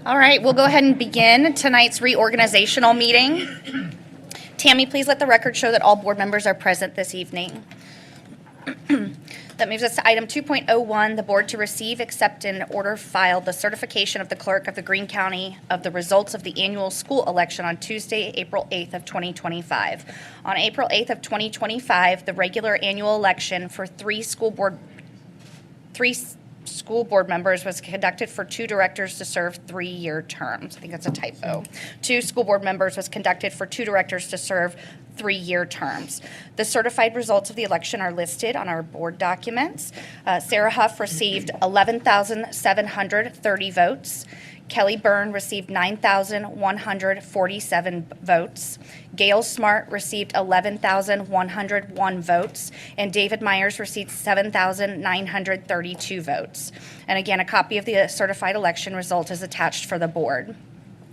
All right, we'll go ahead and begin tonight's reorganizational meeting. Tammy, please let the record show that all board members are present this evening. That moves us to item 2.01, the board to receive, accept, and order filed the certification of the clerk of the Greene County of the results of the annual school election on Tuesday, April 8th of 2025. On April 8th of 2025, the regular annual election for three school board members was conducted for 2 directors to serve 3-year terms. I think that's a typo. 2 school board members was conducted for 2 directors to serve 3-year terms. The certified results of the election are listed on our board documents. Sarah Huff received 11,730 votes. Kelly Byrne received 9,147 votes. Gail Smart received 11,101 votes. And David Myers received 7,932 votes. And again, a copy of the certified election result is attached for the board.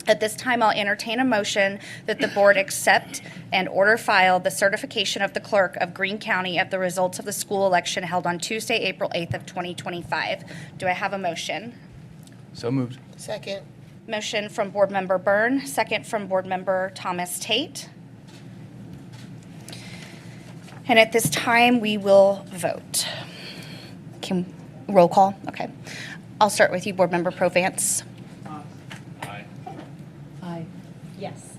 At this time, I'll entertain a motion that the board accept and order file the certification of the clerk of Greene County of the results of the school election held on Tuesday, April 8th of 2025. Do I have a motion? So moved. Second. Motion from Board Member Byrne, second from Board Member Thomas Tate. And at this time, we will vote. Roll call? Okay. I'll start with you, Board Member Provance. Aye. Aye. Yes.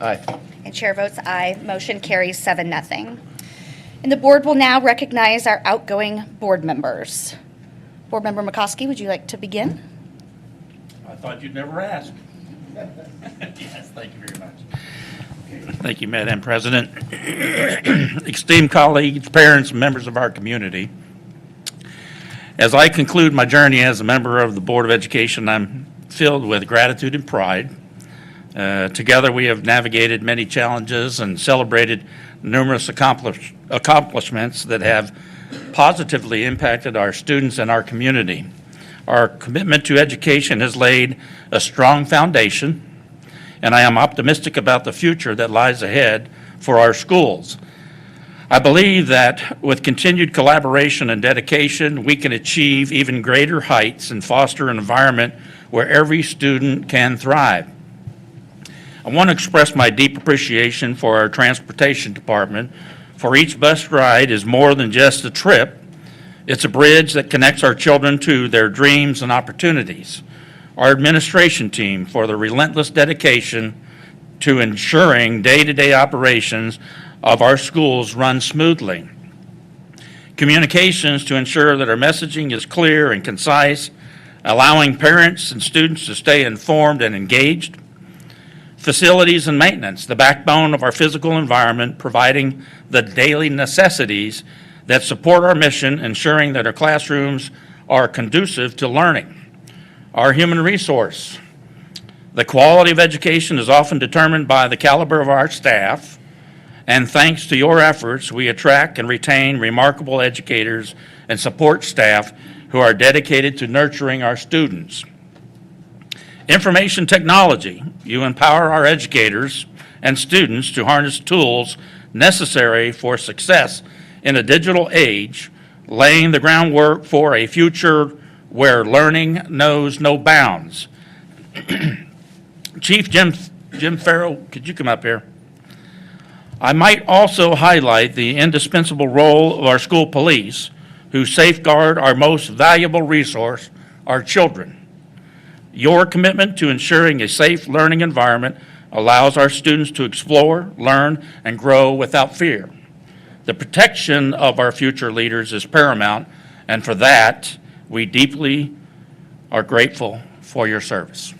Aye. And chair votes aye. Motion carries 7-0. And the board will now recognize our outgoing board members. Board Member McCoskey, would you like to begin? I thought you'd never ask. Yes, thank you very much. Thank you, Madam President. Esteemed colleagues, parents, and members of our community. As I conclude my journey as a member of the Board of Education, I'm filled with gratitude and pride. Together we have navigated many challenges and celebrated numerous accomplishments that have positively impacted our students and our community. Our commitment to education has laid a strong foundation, and I am optimistic about the future that lies ahead for our schools. I believe that with continued collaboration and dedication, we can achieve even greater heights and foster an environment where every student can thrive. I want to express my deep appreciation for our transportation department, for each bus ride is more than just a trip. It's a bridge that connects our children to their dreams and opportunities. Our administration team for the relentless dedication to ensuring day-to-day operations of our schools run smoothly. Communications to ensure that our messaging is clear and concise, allowing parents and students to stay informed and engaged. Facilities and maintenance, the backbone of our physical environment, providing the daily necessities that support our mission, ensuring that our classrooms are conducive to learning. Our human resource. The quality of education is often determined by the caliber of our staff, and thanks to your efforts, we attract and retain remarkable educators and support staff who are dedicated to nurturing our students. Information technology, you empower our educators and students to harness tools necessary for success in a digital age, laying the groundwork for a future where learning knows no bounds. Chief Jim Farrell, could you come up here? I might also highlight the indispensable role of our school police, who safeguard our most valuable resource, our children. Your commitment to ensuring a safe learning environment allows our students to explore, learn, and grow without fear. The protection of our future leaders is paramount, and for that, we deeply are grateful for your service.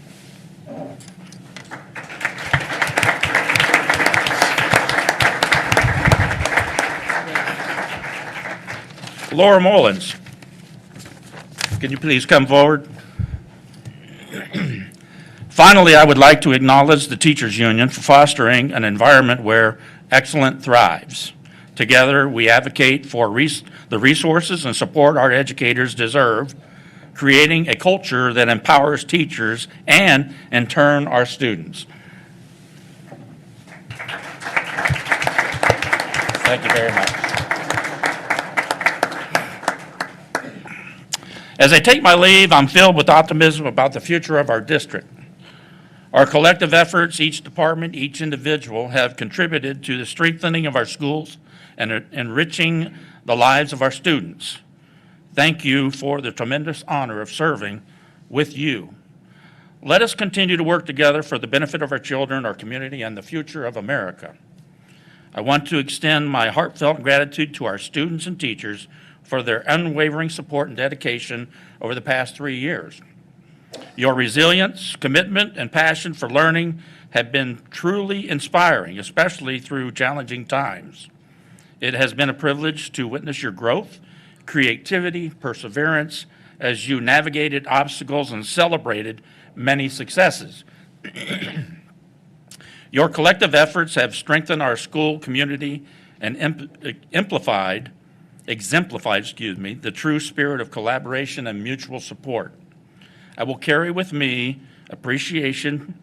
Laura Mullins, can you please come forward? Finally, I would like to acknowledge the Teachers Union for fostering an environment where excellence thrives. Together, we advocate for the resources and support our educators deserve, creating a culture that empowers teachers and, in turn, our students. Thank you very much. As I take my leave, I'm filled with optimism about the future of our district. Our collective efforts, each department, each individual, have contributed to the strengthening of our schools and enriching the lives of our students. Thank you for the tremendous honor of serving with you. Let us continue to work together for the benefit of our children, our community, and the future of America. I want to extend my heartfelt gratitude to our students and teachers for their unwavering support and dedication over the past 3 years. Your resilience, commitment, and passion for learning have been truly inspiring, especially through challenging times. It has been a privilege to witness your growth, creativity, perseverance as you navigated obstacles and celebrated many successes. Your collective efforts have strengthened our school community and exemplified, the true spirit of collaboration and mutual support. I will carry with me appreciation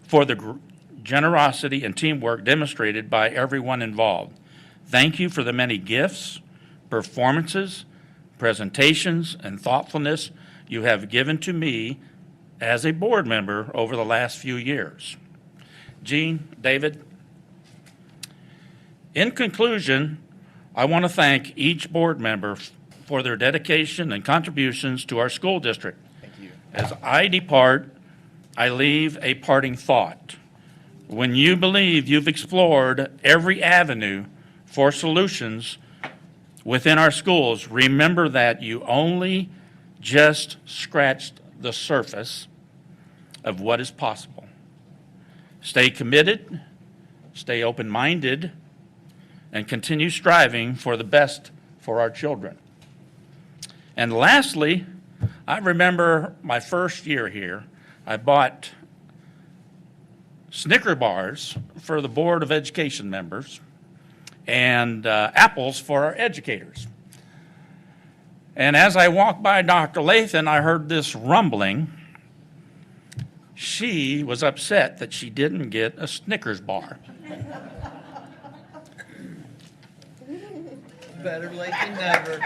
for the generosity and teamwork demonstrated by everyone involved. Thank you for the many gifts, performances, presentations, and thoughtfulness you have given to me as a board member over the last few years. Jean, David, in conclusion, I want to thank each board member for their dedication and contributions to our school district. Thank you. As I depart, I leave a parting thought. When you believe you've explored every avenue for solutions within our schools, remember that you only just scratched the surface of what is possible. Stay committed, stay open-minded, and continue striving for the best for our children. And lastly, I remember my first year here, I bought Snicker bars for the Board of Education members and apples for our educators. And as I walked by Dr. Lathan, I heard this rumbling. She was upset that she didn't get a Snickers bar. Better late than never.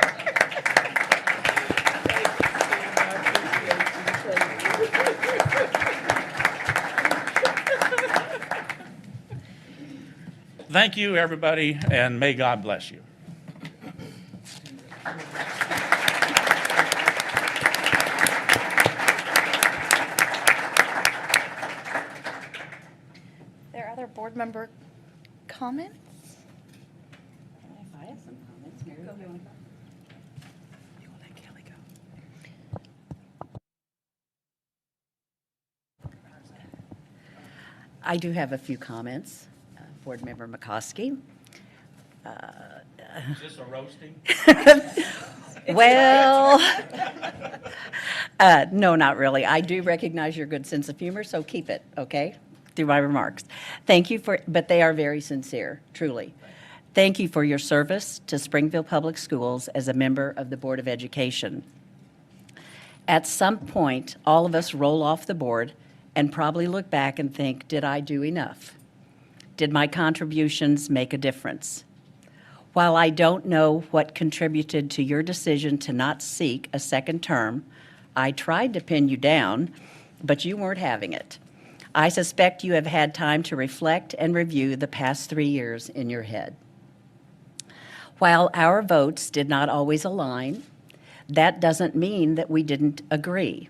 Thank you, everybody, and may God bless you. There are other board member comments? I have some comments. Mary, you want to go? You will let Kelly go. I do have a few comments. Board Member McCoskey. Is this a roasting? Well, no, not really. I do recognize your good sense of humor, so keep it, okay, through my remarks. Thank you but they are very sincere, truly. Thank you for your service to Springfield Public Schools as a member of the Board of Education. At some point, all of us roll off the board and probably look back and think, did I do enough? Did my contributions make a difference? While I don't know what contributed to your decision to not seek a second term, I tried to pin you down, but you weren't having it. I suspect you have had time to reflect and review the past 3 years in your head. While our votes did not always align, that doesn't mean that we didn't agree.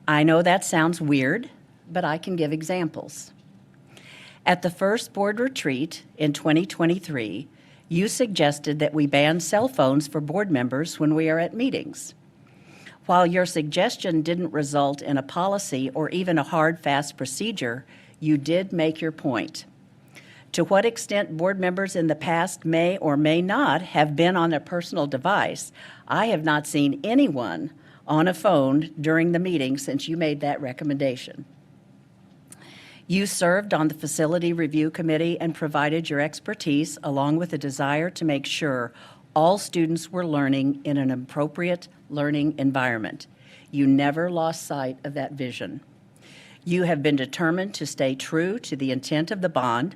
I know that sounds weird, but I can give examples. At the first board retreat in 2023, you suggested that we ban cell phones for board members when we are at meetings. While your suggestion didn't result in a policy or even a hard, fast procedure, you did make your point. To what extent board members in the past may or may not have been on their personal device, I have not seen anyone on a phone during the meeting since you made that recommendation. You served on the Facility Review Committee and provided your expertise along with a desire to make sure all students were learning in an appropriate learning environment. You never lost sight of that vision. You have been determined to stay true to the intent of the bond,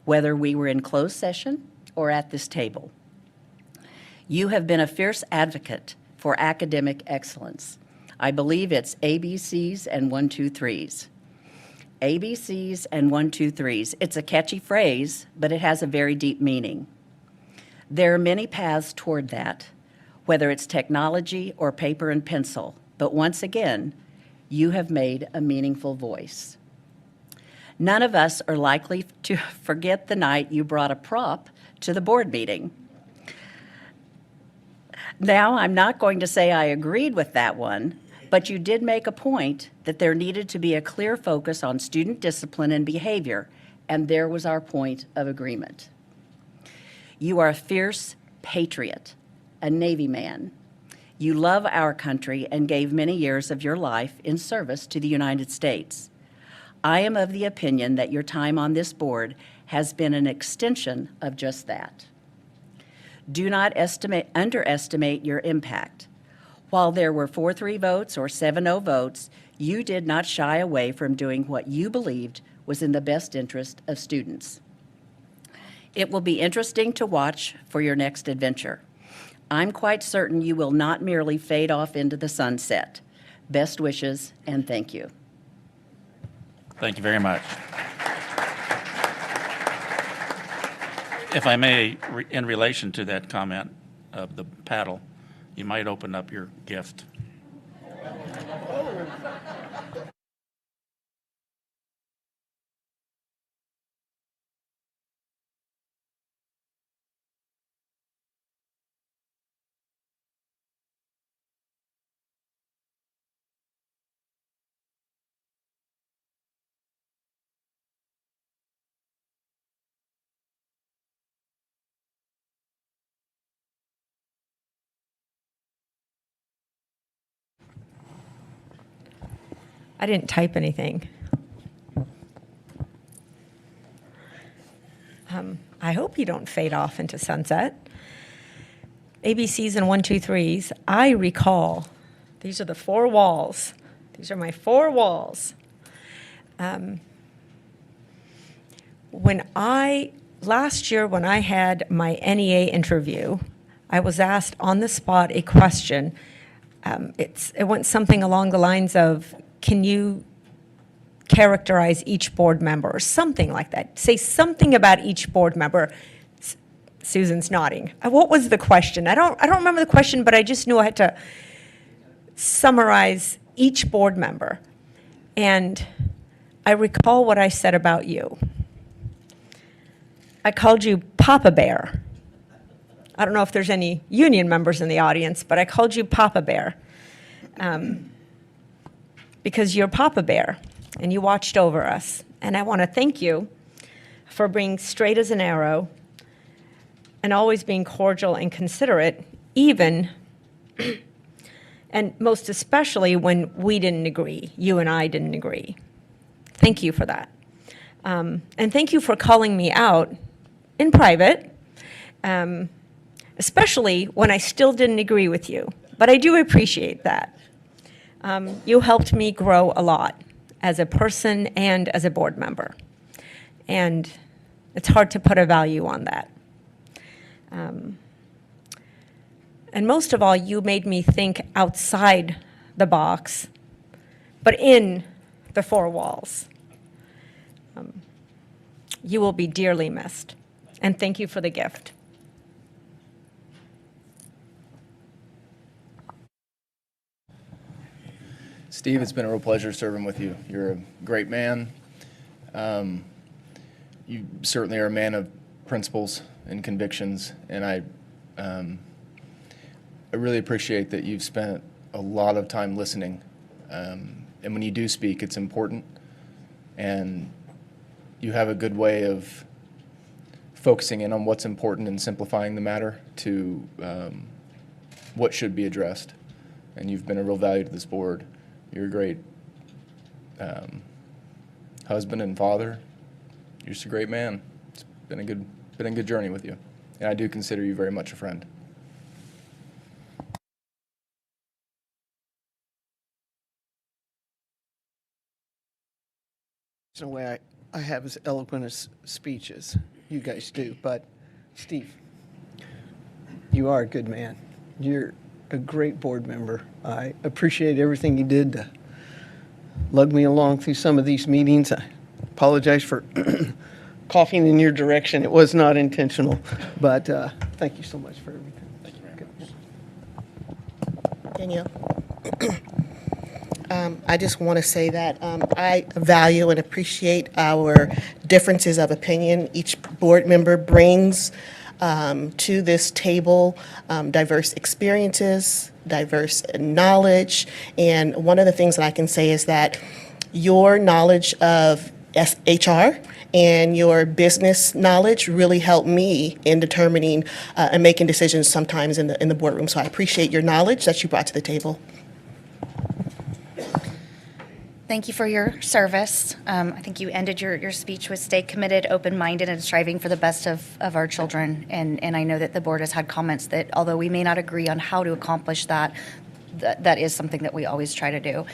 whether we were in closed session or at this table. You have been a fierce advocate for academic excellence. I believe it's ABCs and 1, 2, 3s. ABCs and 1, 2, 3s. It's a catchy phrase, but it has a very deep meaning. There are many paths toward that, whether it's technology or paper and pencil, but once again, you have made a meaningful voice. None of us are likely to forget the night you brought a prop to the board meeting. Now, I'm not going to say I agreed with that one, but you did make a point that there needed to be a clear focus on student discipline and behavior, and there was our point of agreement. You are a fierce patriot, a Navy man. You love our country and gave many years of your life in service to the United States. I am of the opinion that your time on this board has been an extension of just that. Do not underestimate your impact. While there were 4-3 votes or 7-0 votes, you did not shy away from doing what you believed was in the best interest of students. It will be interesting to watch for your next adventure. I'm quite certain you will not merely fade off into the sunset. Best wishes and thank you. Thank you very much. If I may, in relation to that comment of the paddle, you might open up your gift. I didn't type anything. I hope you don't fade off into sunset. ABCs and 1, 2, 3s. I recall, these are the 4 walls. These are my 4 walls. Last year when I had my NEA interview, I was asked on the spot a question. It went something along the lines of, can you characterize each board member, or something like that? Say something about each board member. Susan's nodding. What was the question? I don't remember the question, but I just knew I had to summarize each board member. And I recall what I said about you. I called you Papa Bear. I don't know if there's any union members in the audience, but I called you Papa Bear. Because you're Papa Bear, and you watched over us. And I want to thank you for being straight as an arrow and always being cordial and considerate, even, and most especially when we didn't agree, you and I didn't agree. Thank you for that. And thank you for calling me out in private, especially when I still didn't agree with you. But I do appreciate that. You helped me grow a lot as a person and as a board member. And it's hard to put a value on that. And most of all, you made me think outside the box, but in the 4 walls. You will be dearly missed. And thank you for the gift. Steve, it's been a real pleasure serving with you. You're a great man. You certainly are a man of principles and convictions, and I really appreciate that you've spent a lot of time listening. And when you do speak, it's important, and you have a good way of focusing in on what's important and simplifying the matter to what should be addressed. and you've been a real value to this board. You're a great husband and father. You're just a great man. It's been a good journey with you, and I do consider you very much a friend. There's no way I have as eloquent as speech as you guys do, but Steve, you are a good man. You're a great board member. I appreciate everything you did to lug me along through some of these meetings. I apologize for coughing in your direction. It was not intentional, but thank you so much for everything. Thank you very much. Danielle. I just want to say that I value and appreciate our differences of opinion each board member brings to this table, diverse experiences, diverse knowledge. And one of the things that I can say is that your knowledge of HR and your business knowledge really helped me in determining and making decisions sometimes in the boardroom. So I appreciate your knowledge that you brought to the table. Thank you for your service. I think you ended your speech with stay committed, open-minded, and striving for the best of our children. And I know that the board has had comments that although we may not agree on how to accomplish that, that is something that we always try to do.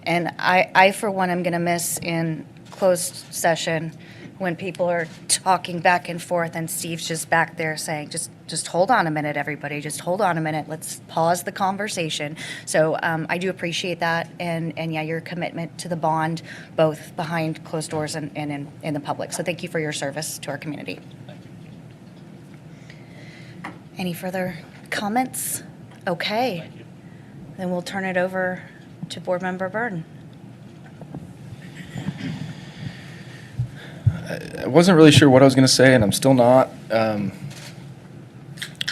And I for one, am going to miss in closed session when people are talking back and forth and Steve's just back there saying, just hold on a minute, everybody, just hold on a minute. Let's pause the conversation. So I do appreciate that. And yeah, your commitment to the bond, both behind closed doors and in the public. So thank you for your service to our community. Any further comments? Okay. Thank you. Then we'll turn it over to Board Member Burden. I wasn't really sure what I was going to say, and I'm still not.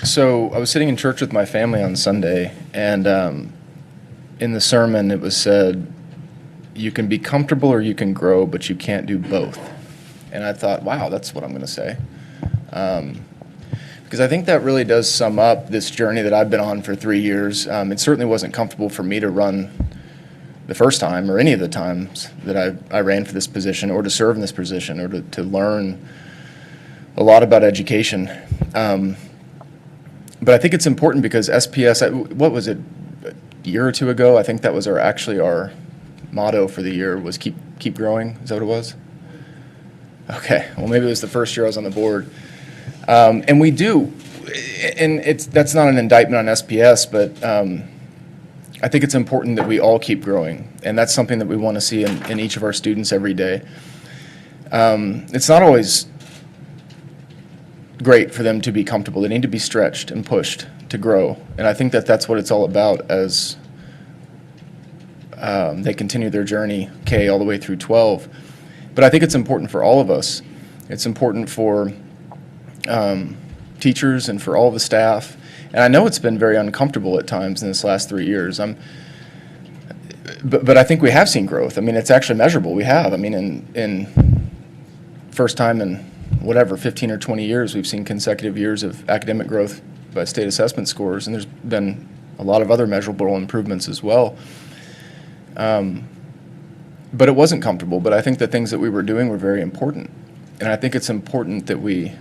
So I was sitting in church with my family on Sunday, and in the sermon it was said, you can be comfortable or you can grow, but you can't do both. And I thought, wow, that's what I'm going to say. Because I think that really does sum up this journey that I've been on for 3 years. It certainly wasn't comfortable for me to run the first time or any of the times that I ran for this position or to serve in this position or to learn a lot about education. But I think it's important because SPS, what was it, a year or two ago? I think that was our motto for the year was keep growing. Is that what it was? Okay, well maybe it was the first year I was on the board. And we do, and that's not an indictment on SPS, but I think it's important that we all keep growing, and that's something that we want to see in each of our students every day. It's not always great for them to be comfortable. They need to be stretched and pushed to grow, and I think that that's what it's all about as they continue their journey, K all the way through 12. But I think it's important for all of us. It's important for teachers and for all the staff. And I know it's been very uncomfortable at times in this last 3 years. But I think we have seen growth. I mean, it's actually measurable. We have. I mean, in first time in whatever 15 or 20 years, we've seen consecutive years of academic growth by state assessment scores, and there's been a lot of other measurable improvements as well. But it wasn't comfortable. But I think the things that we were doing were very important, and I think it's important that we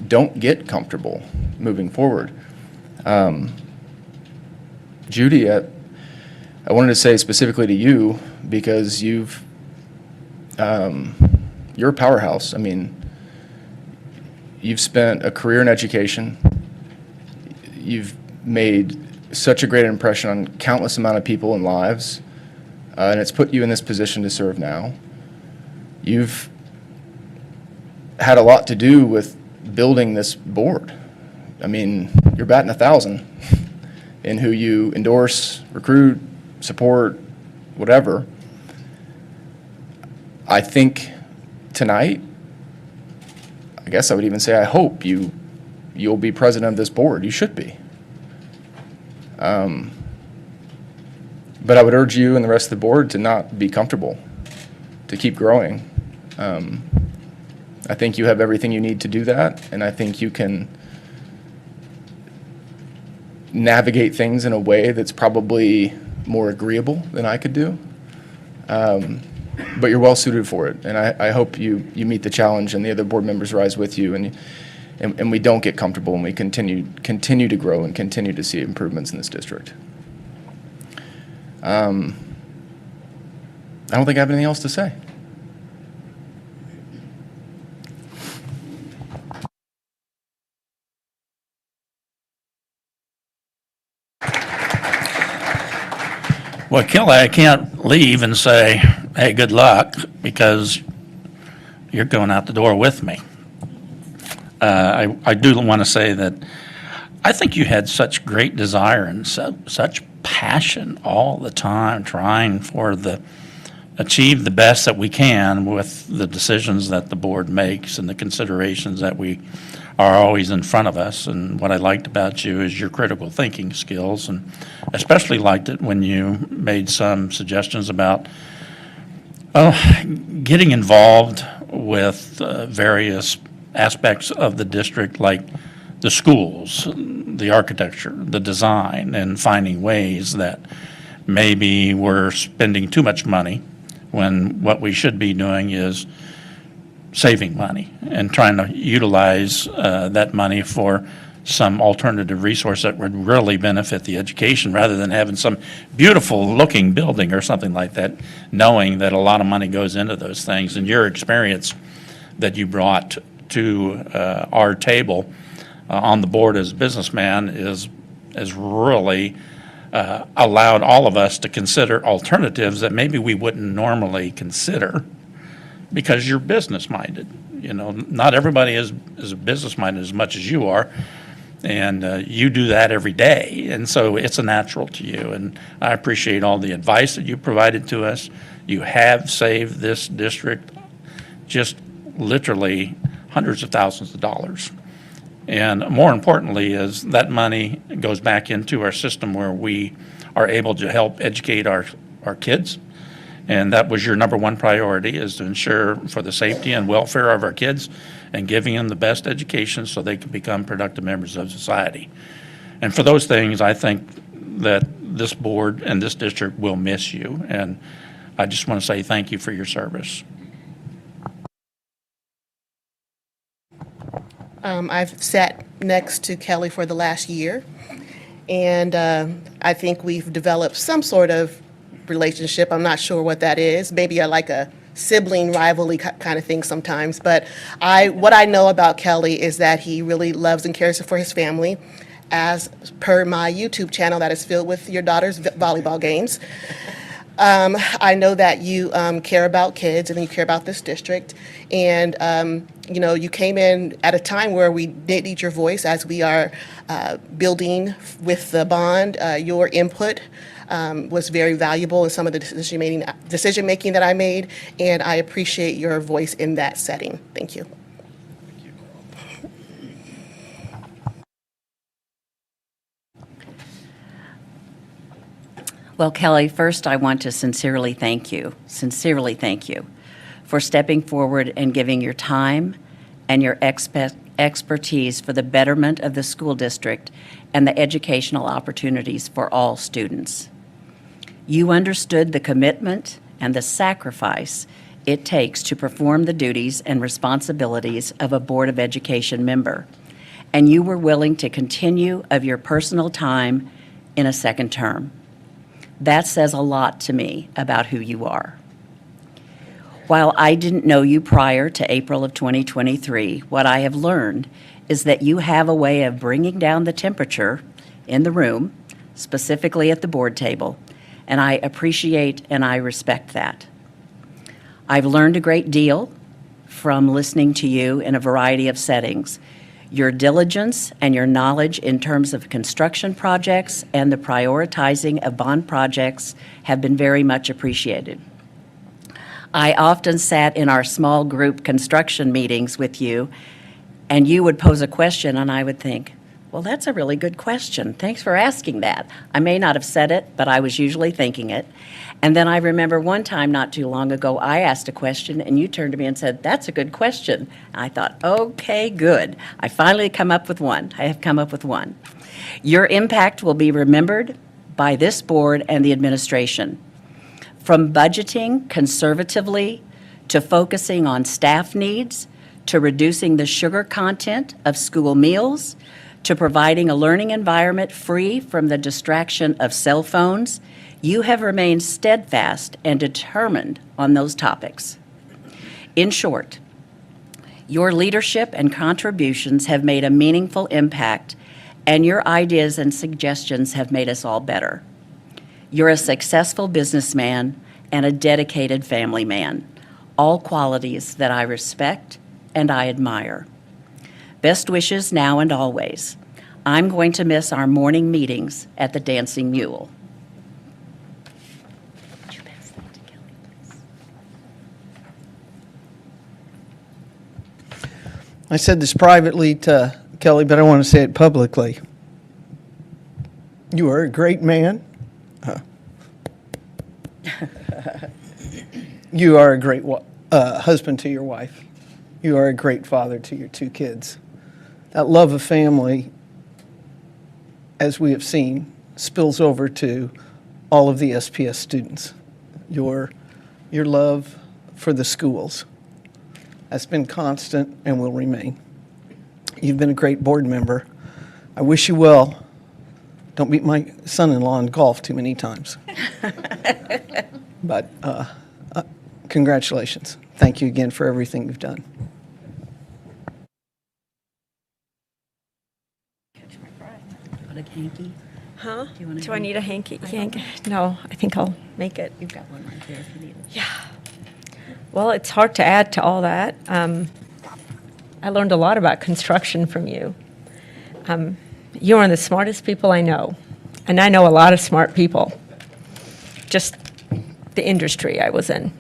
don't get comfortable moving forward. Judy, I wanted to say specifically to you, because you're a powerhouse. I mean, you've spent a career in education. You've made such a great impression on countless amount of people and lives, and it's put you in this position to serve now. You've had a lot to do with building this board. I mean, you're batting 1,000 in who you endorse, recruit, support, whatever. I think tonight, I guess I would even say I hope you'll be president of this board. You should be. But I would urge you and the rest of the board to not be comfortable, to keep growing. I think you have everything you need to do that, and I think you can navigate things in a way that's probably more agreeable than I could do. But you're well suited for it, and I hope you meet the challenge and the other board members rise with you, and we don't get comfortable, and we continue to grow and continue to see improvements in this district. I don't think I have anything else to say. Well, Kelly, I can't leave and say, hey, good luck, because you're going out the door with me. I do want to say that I think you had such great desire and such passion all the time, trying for achieve the best that we can with the decisions that the board makes and the considerations that we are always in front of us. And what I liked about you is your critical thinking skills, and especially liked it when you made some suggestions about getting involved with various aspects of the district, like the schools, the architecture, the design, and finding ways that maybe we're spending too much money when what we should be doing is saving money and trying to utilize that money for some alternative resource that would really benefit the education, rather than having some beautiful looking building or something like that, knowing that a lot of money goes into those things. And your experience that you brought to our table on the board as a businessman is really allowed all of us to consider alternatives that maybe we wouldn't normally consider, because you're business-minded. You know, not everybody is business-minded as much as you are, and you do that every day, and so it's a natural to you. And I appreciate all the advice that you provided to us. You have saved this district just literally hundreds of thousands of dollars. And more importantly is that money goes back into our system where we are able to help educate our kids. And that was your number one priority, is to ensure for the safety and welfare of our kids and giving them the best education so they can become productive members of society. And for those things, I think that this board and this district will miss you. And I just want to say thank you for your service. I've sat next to Kelly for the last year, and I think we've developed some sort of relationship. I'm not sure what that is. Maybe like a sibling rivalry kind of thing sometimes. But what I know about Kelly is that he really loves and cares for his family, as per my YouTube channel that is filled with your daughter's volleyball games. I know that you care about kids and you care about this district. And, you know, you came in at a time where we did need your voice as we are building with the bond. Your input was very valuable in some of the decision-making that I made, and I appreciate your voice in that setting. Thank you. Well, Kelly, first I want to sincerely thank you for stepping forward and giving your time and your expertise for the betterment of the school district and the educational opportunities for all students. You understood the commitment and the sacrifice it takes to perform the duties and responsibilities of a Board of Education member, and you were willing to continue of your personal time in a second term. That says a lot to me about who you are. While I didn't know you prior to April of 2023, what I have learned is that you have a way of bringing down the temperature in the room, specifically at the board table, and I appreciate and I respect that. I've learned a great deal from listening to you in a variety of settings. Your diligence and your knowledge in terms of construction projects and the prioritizing of bond projects have been very much appreciated. I often sat in our small group construction meetings with you, and you would pose a question and I would think, Well, that's a really good question. Thanks for asking that. I may not have said it, but I was usually thinking it. And then I remember one time not too long ago, I asked a question and you turned to me and said, "That's a good question." And I thought, okay, good. I finally come up with one. I have come up with one. Your impact will be remembered by this board and the administration. From budgeting conservatively to focusing on staff needs, to reducing the sugar content of school meals, to providing a learning environment free from the distraction of cell phones, you have remained steadfast and determined on those topics. In short, your leadership and contributions have made a meaningful impact, and your ideas and suggestions have made us all better. You're a successful businessman and a dedicated family man, all qualities that I respect and I admire. Best wishes now and always. I'm going to miss our morning meetings at the Dancing Mule. Would you pass that to Kelly, please? I said this privately to Kelly, but I want to say it publicly. You are a great man. You are a great husband to your wife. You are a great father to your 2 kids. That love of family, as we have seen, spills over to all of the SPS students. Your love for the schools has been constant and will remain. You've been a great board member. I wish you well. Don't beat my son-in-law in golf too many times. But congratulations. Thank you again for everything you've done. Want a hanky? Huh? you want a Do I need a hanky? I don't No, I think I'll make it. You've got one right there if you need it. Yeah. Well, it's hard to add to all that. I learned a lot about construction from you. You're one of the smartest people I know, and I know a lot of smart people, just the industry I was in.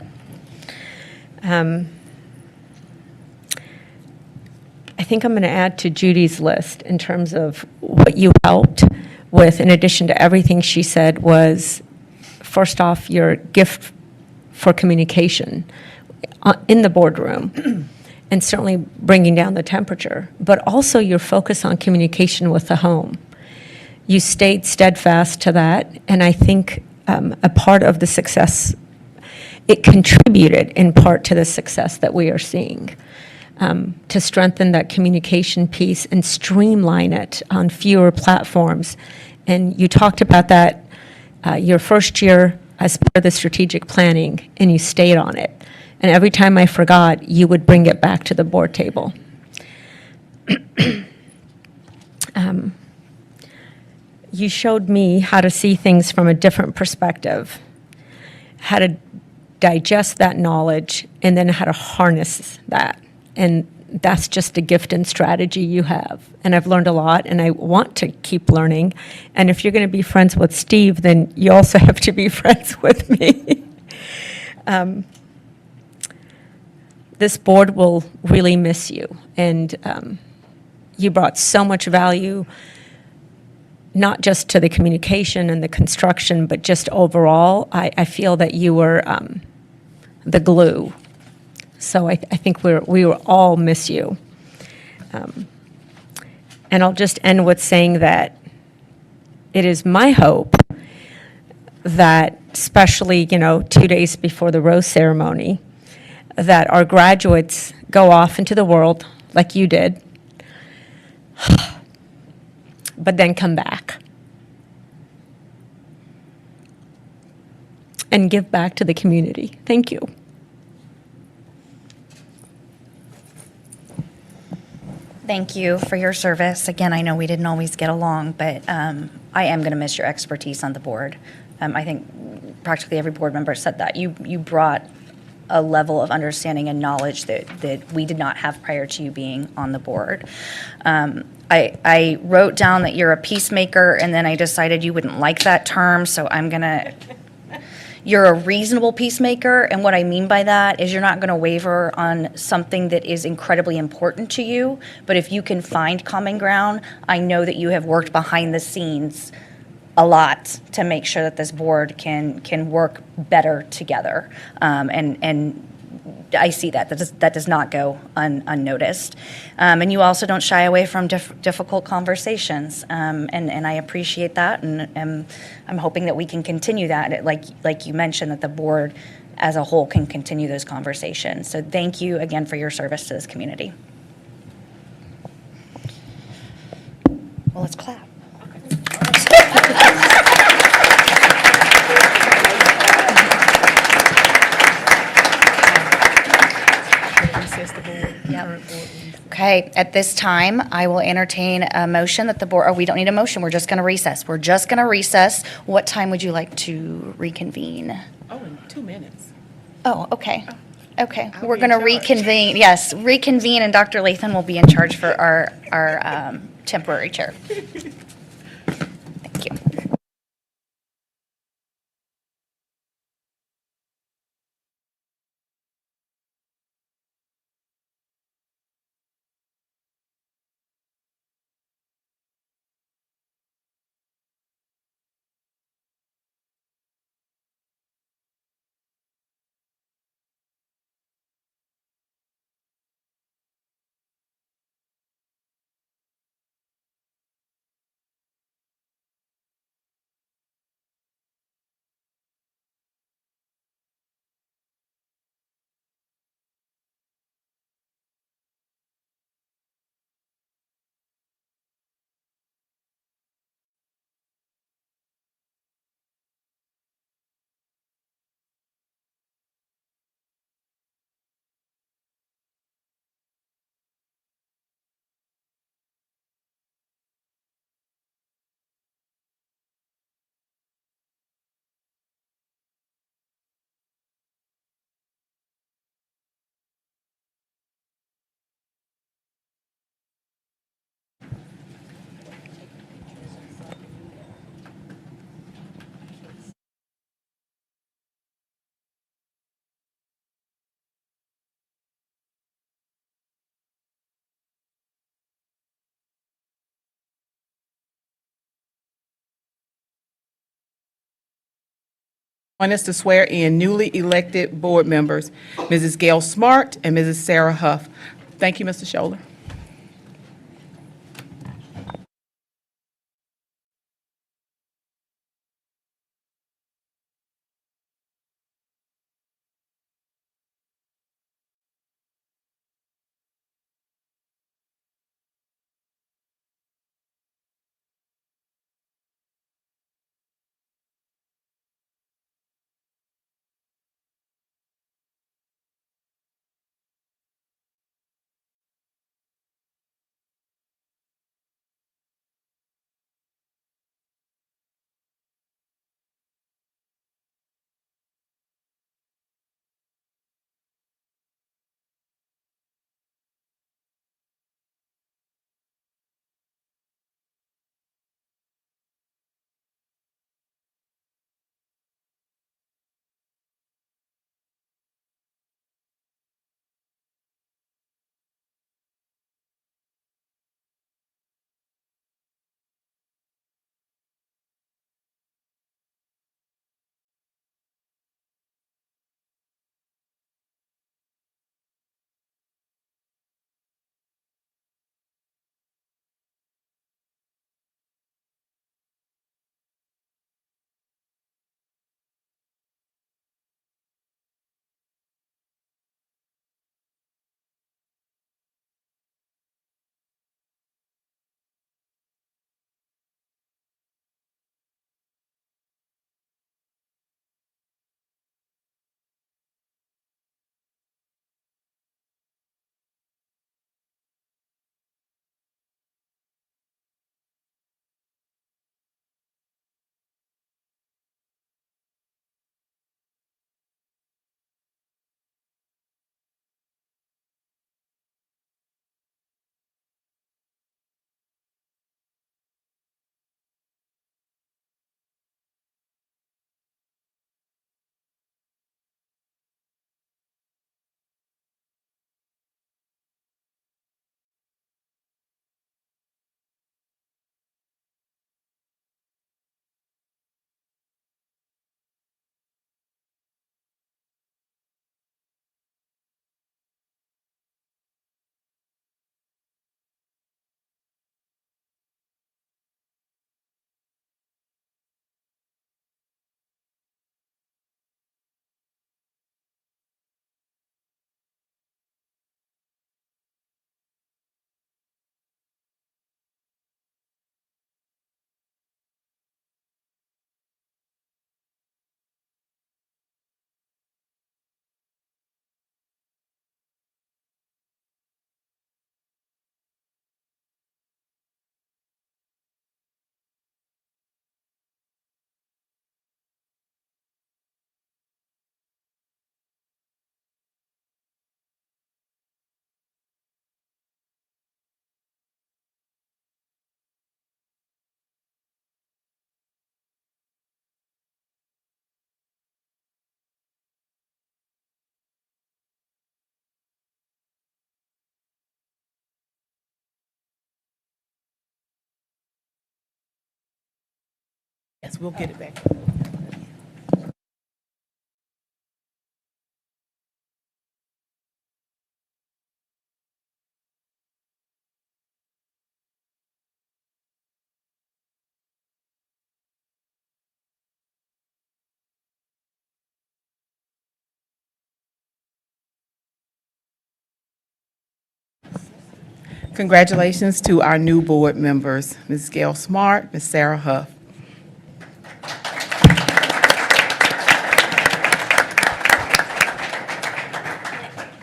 I think I'm going to add to Judy's list in terms of what you helped with, in addition to everything she said, was first off, your gift for communication in the boardroom, and certainly bringing down the temperature, but also your focus on communication with the home. You stayed steadfast to that, and I think a part of the success, it contributed in part to the success that we are seeing, to strengthen that communication piece and streamline it on fewer platforms. And you talked about that your first year as part of the strategic planning, and you stayed on it. And every time I forgot, you would bring it back to the board table. You showed me how to see things from a different perspective, how to digest that knowledge, and then how to harness that. And that's just a gift and strategy you have. And I've learned a lot, and I want to keep learning. And if you're going to be friends with Steve, then you also have to be friends with me. This board will really miss you. And you brought so much value, not just to the communication and the construction, but just overall. I feel that you were the glue. So I think we will all miss you. And I'll just end with saying that it is my hope that, especially, 2 days before the rose ceremony, that our graduates go off into the world like you did, but then come back and give back to the community. Thank you. Thank you for your service. Again, I know we didn't always get along, but I am going to miss your expertise on the board. I think practically every board member said that. You brought a level of understanding and knowledge that we did not have prior to you being on the board. I wrote down that you're a peacemaker, and then I decided you wouldn't like that term, so I'm going to you're a reasonable peacemaker, and what I mean by that is you're not going to waver on something that is incredibly important to you, but if you can find common ground, I know that you have worked behind the scenes a lot to make sure that this board can work better together. And I see that. That does not go unnoticed. And you also don't shy away from difficult conversations. And I appreciate that. And I'm hoping that we can continue that. Like you mentioned, that the board as a whole can continue those conversations. So thank you again for your service to this community. Well, let's clap. Okay, at this time, I will entertain a motion that the board, oh, we don't need a motion, we're just going to recess. We're just going to recess. What time would you like to reconvene? Oh, in 2 minutes. Oh, okay. Okay, I'll we're be in going to charge. reconvene, yes, reconvene, and Dr. Lathan will be in charge for our temporary chair. Thank you. Join us to swear in newly elected board members, Mrs. Gail Smart and Mrs. Sarah Huff. Thank you, Mr. Scholler. Yes, we'll get it back. Congratulations to our new board members, Ms. Gail Smart, Ms. Sarah Huff.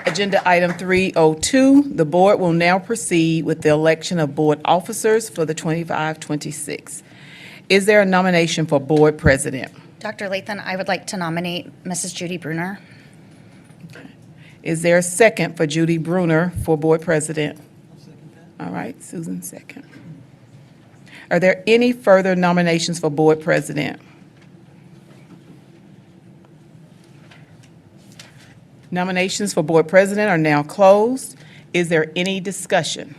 Agenda item 302, the board will now proceed with the election of board officers for the 25-26. Is there a nomination for board president? Dr. Lathan, I would like to nominate Mrs. Judy Bruner. Is there a second for Judy Bruner for board president? All right, Susan, second. Are there any further nominations for board president? Nominations for board president are now closed. Is there any discussion?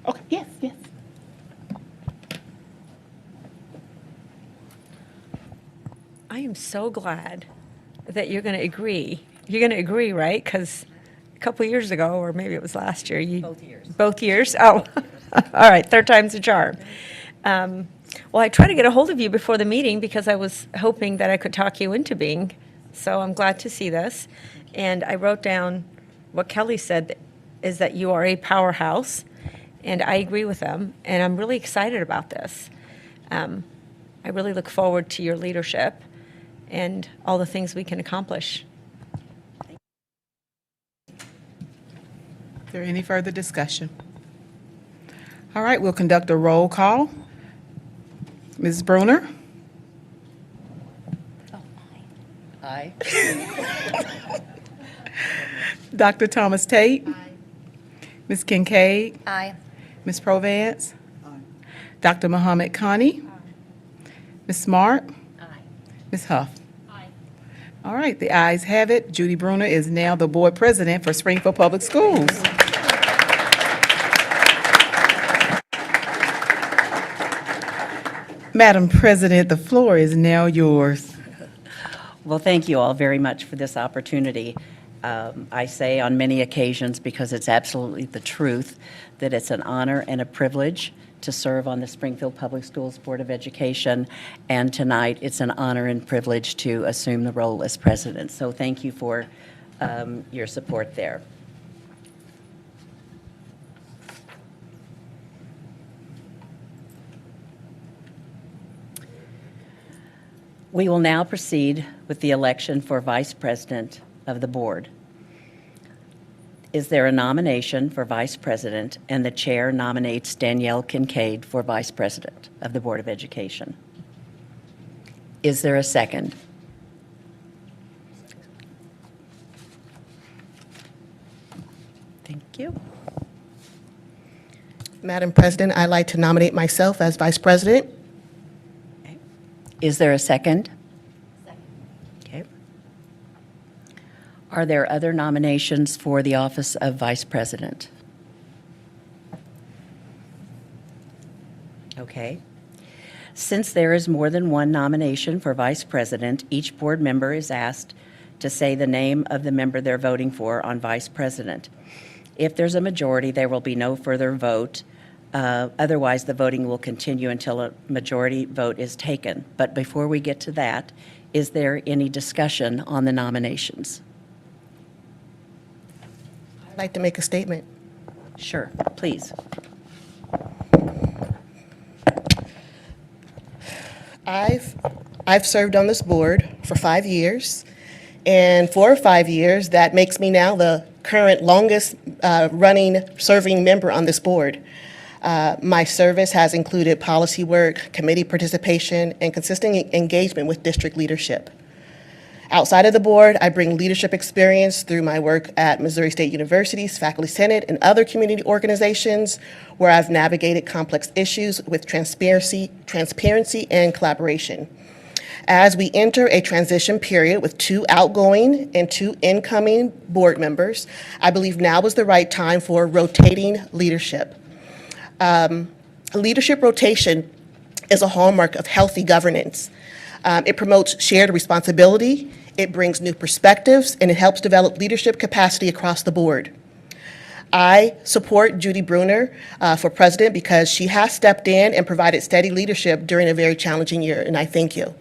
Okay, yes, yes. I am so glad that you're going to agree. You're going to agree, right? Because a couple years ago, or maybe it was last year, you. Both years. Both years? Oh, all right, third time's a charm. Well, I tried to get a hold of you before the meeting because I was hoping that I could talk you into being, so I'm glad to see this. And I wrote down what Kelly said, is that you are a powerhouse, and I agree with them, and I'm really excited about this. I really look forward to your leadership and all the things we can accomplish. Is there any further discussion? All right, we'll conduct a roll call. Ms. Bruner? Aye. Dr. Thomas Tate? Ms. Kincaid? Aye. Ms. Provance? Dr. Muhammad Khani? Ms. Smart? Ms. Huff? All right, the ayes have it. Judy Bruner is now the board president for Springfield Public Schools. Madam President, the floor is now yours. Well, thank you all very much for this opportunity. I say on many occasions, because it's absolutely the truth, that it's an honor and a privilege to serve on the Springfield Public Schools Board of Education, and tonight it's an honor and privilege to assume the role as president. So thank you for your support there. We will now proceed with the election for vice president of the board. Is there a nomination for vice president, and the chair nominates Danielle Kincaid for vice president of the Board of Education? Is there a second? Thank you. Madam President, I'd like to nominate myself as Vice President. Is there a second? Okay. Are there other nominations for the office of vice president? Okay. Since there is more than one nomination for vice president, each board member is asked to say the name of the member they're voting for on vice president. If there's a majority, there will be no further vote. Otherwise, the voting will continue until a majority vote is taken. But before we get to that, is there any discussion on the nominations? I'd like to make a statement. Sure, please. I've served on this board for 5 years, and for 5 years, that makes me now the current longest running serving member on this board. My service has included policy work, committee participation, and consistent engagement with district leadership. Outside of the board, I bring leadership experience through my work at Missouri State University's Faculty Senate and other community organizations where I've navigated complex issues with transparency and collaboration. As we enter a transition period with 2 outgoing and 2 incoming board members, I believe now is the right time for rotating leadership. Leadership rotation is a hallmark of healthy governance. It promotes shared responsibility, it brings new perspectives, and it helps develop leadership capacity across the board. I support Judy Bruner for president because she has stepped in and provided steady leadership during a very challenging year, and I thank you.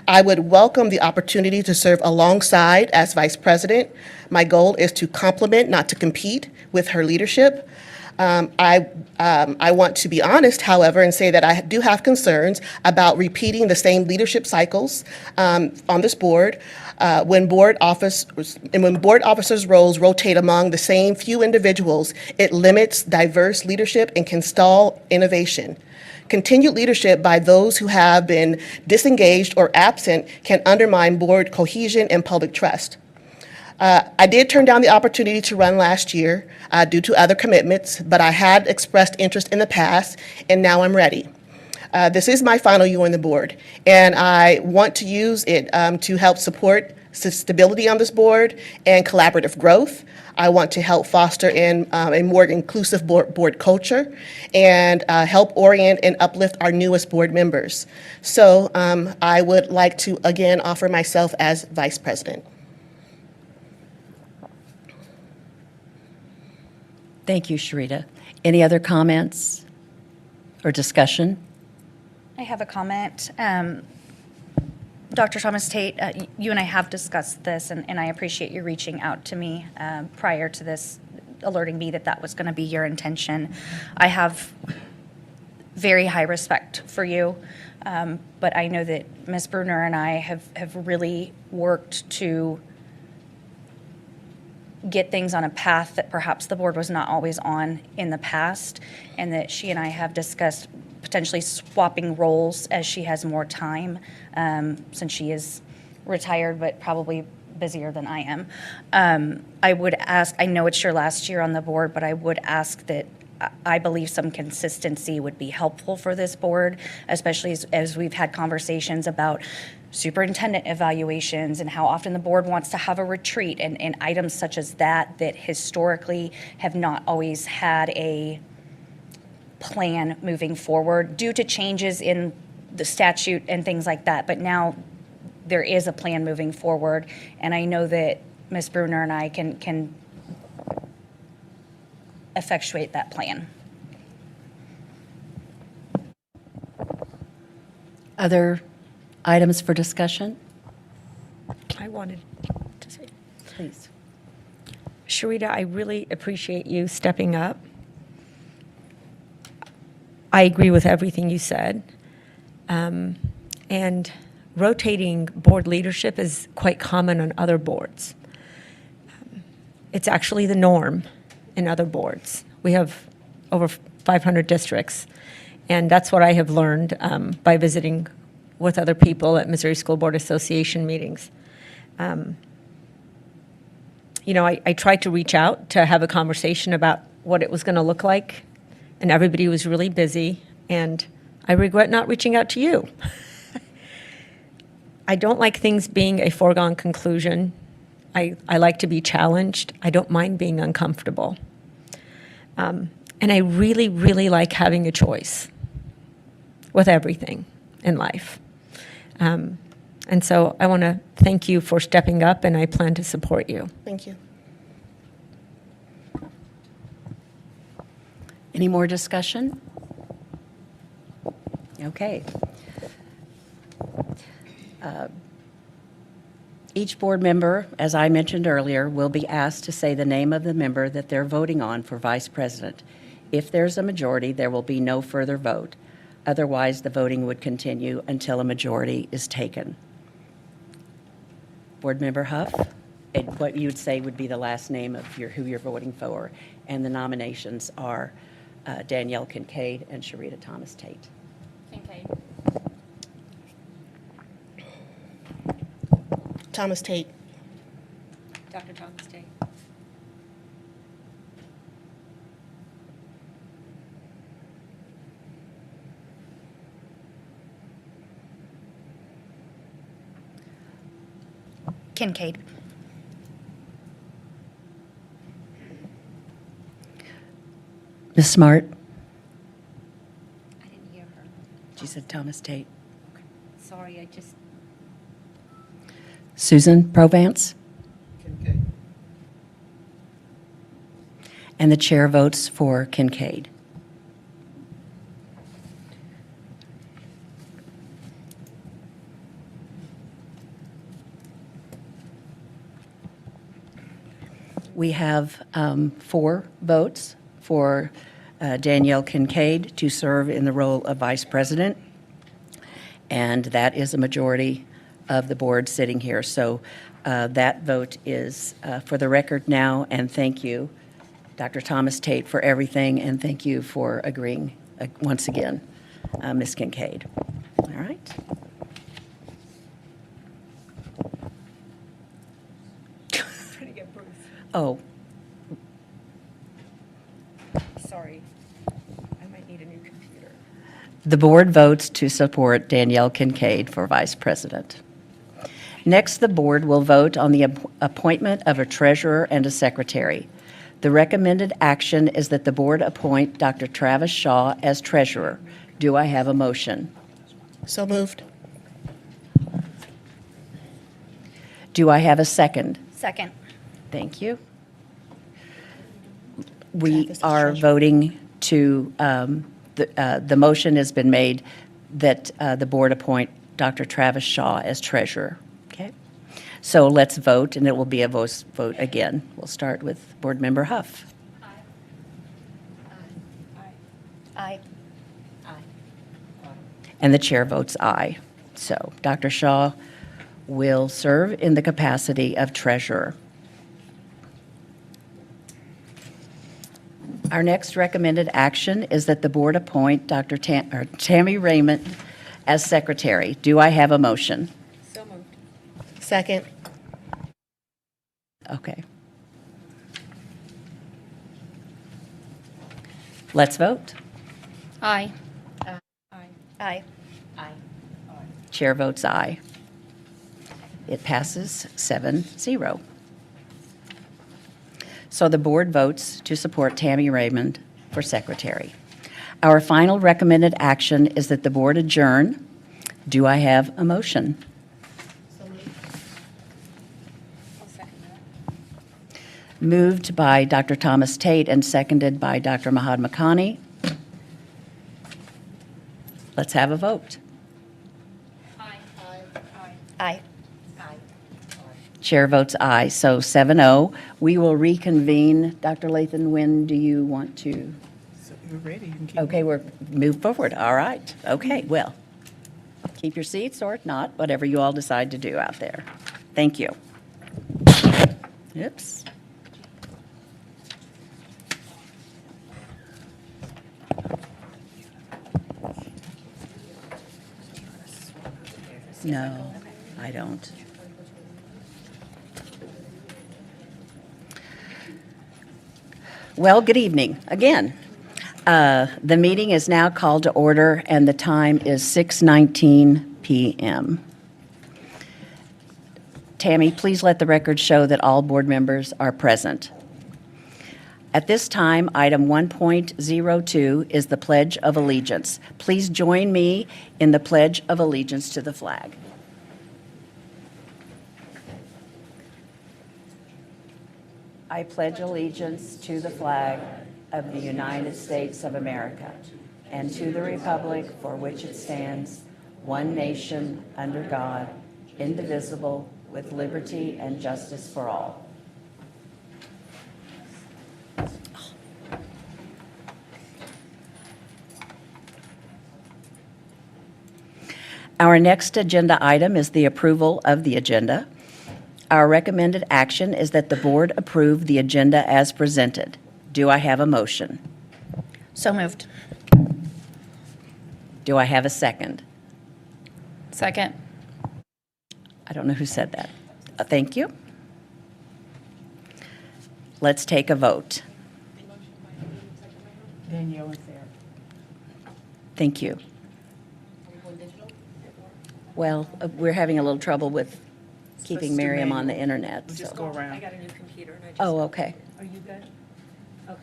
I would welcome the opportunity to serve alongside as vice president. My goal is to complement, not to compete, with her leadership. I want to be honest, however, and say that I do have concerns about repeating the same leadership cycles on this board. When board officers' roles rotate among the same few individuals, it limits diverse leadership and can stall innovation. Continued leadership by those who have been disengaged or absent can undermine board cohesion and public trust. I did turn down the opportunity to run last year due to other commitments, but I had expressed interest in the past, and now I'm ready. This is my final year on the board, and I want to use it to help support stability on this board and collaborative growth. I want to help foster a more inclusive board culture and help orient and uplift our newest board members. So I would like to again offer myself as vice president. Thank you, Sharita. Any other comments or discussion? I have a comment. Dr. Thomas Tate, you and I have discussed this, and I appreciate you reaching out to me prior to this, alerting me that that was going to be your intention. I have very high respect for you, but I know that Ms. Bruner and I have really worked to get things on a path that perhaps the board was not always on in the past, and that she and I have discussed potentially swapping roles as she has more time, since she is retired but probably busier than I am. I would ask, I know it's your last year on the board, but I would ask that I believe some consistency would be helpful for this board, especially as we've had conversations about superintendent evaluations and how often the board wants to have a retreat and items such as that historically have not always had a plan moving forward due to changes in the statute and things like that. But now there is a plan moving forward, and I know that Ms. Bruner and I can effectuate that plan. Other items for discussion? I wanted to say, Please. Sharita, I really appreciate you stepping up. I agree with everything you said. And rotating board leadership is quite common on other boards. It's actually the norm in other boards. We have over 500 districts, and that's what I have learned by visiting with other people at Missouri School Board Association meetings. I tried to reach out to have a conversation about what it was going to look like, and everybody was really busy, and I regret not reaching out to you. I don't like things being a foregone conclusion. I like to be challenged. I don't mind being uncomfortable. And I really, really like having a choice with everything in life. And so I want to thank you for stepping up, and I plan to support you. Thank you. Any more discussion? Okay. Each board member, as I mentioned earlier, will be asked to say the name of the member that they're voting on for vice president. If there's a majority, there will be no further vote. Otherwise, the voting would continue until a majority is taken. Board Member Huff, and what you would say would be the last name of who you're voting for, and the nominations are Danielle Kincaid and Sharita Thomas Tate. Kincaid. Thomas Tate. Dr. Thomas Tate. Kincaid. Ms. Smart, She said Thomas Tate. Sorry, I just. Susan Provance? Kincaid. And the chair votes for Kincaid. We have 4 votes for Danielle Kincaid to serve in the role of vice president, and that is a majority of the board sitting here. So that vote is for the record now, and thank you, Dr. Thomas Tate, for everything, and thank you for agreeing once again, Ms. Kincaid. All right. Oh, Sorry, I might need a new computer. the board votes to support Danielle Kincaid for vice president. Next, the board will vote on the appointment of a treasurer and a secretary. The recommended action is that the board appoint Dr. Travis Shaw as treasurer. Do I have a motion? So moved. Do I have a second? Second. Thank you. We Travis is are treasurer. voting to, the motion has been made that the board appoint Dr. Travis Shaw as treasurer. Okay? So let's vote, and it will be a vote again. We'll start with Board Member Huff. Aye. And the chair votes aye. So Dr. Shaw will serve in the capacity of treasurer. Our next recommended action is that the board appoint Dr. Tammy Raymond as secretary. Do I have a motion? Second. Okay. Let's vote. Aye. Aye. Chair votes aye. It passes 7-0. So the board votes to support Tammy Raymond for secretary. Our final recommended action is that the board adjourn. Do I have a motion? Moved by Dr. Thomas Tate and seconded by Dr. Mahatma Khani. Let's have a vote. Aye. Chair votes aye, so 7-0. We will reconvene. Dr. Lathan, when do you want to? So you're ready, you can keep. Okay, we're move forward. All right. Okay, well, keep your seats or not, whatever you all decide to do out there. Thank you. Oops. No, I don't. Well, good evening again. The meeting is now called to order, and the time is 6:19 p.m. Tammy, please let the record show that all board members are present. At this time, item 1.02 is the Pledge of Allegiance. Please join me in the Pledge of Allegiance to the flag. I pledge allegiance to the flag of the United States of America and to the republic for which it stands, one nation, under God, indivisible, with liberty and justice for all. Our next agenda item is the approval of the agenda. Our recommended action is that the board approve the agenda as presented. Do I have a motion? So moved. Do I have a second? Second. I don't know who said that. Thank you. Let's take a vote. Danielle is there. Thank you. Well, we're having a little trouble with keeping Let's do Miriam on the manual. internet. We'll just so- go around. a new computer and I Oh, okay. Are you good? Okay.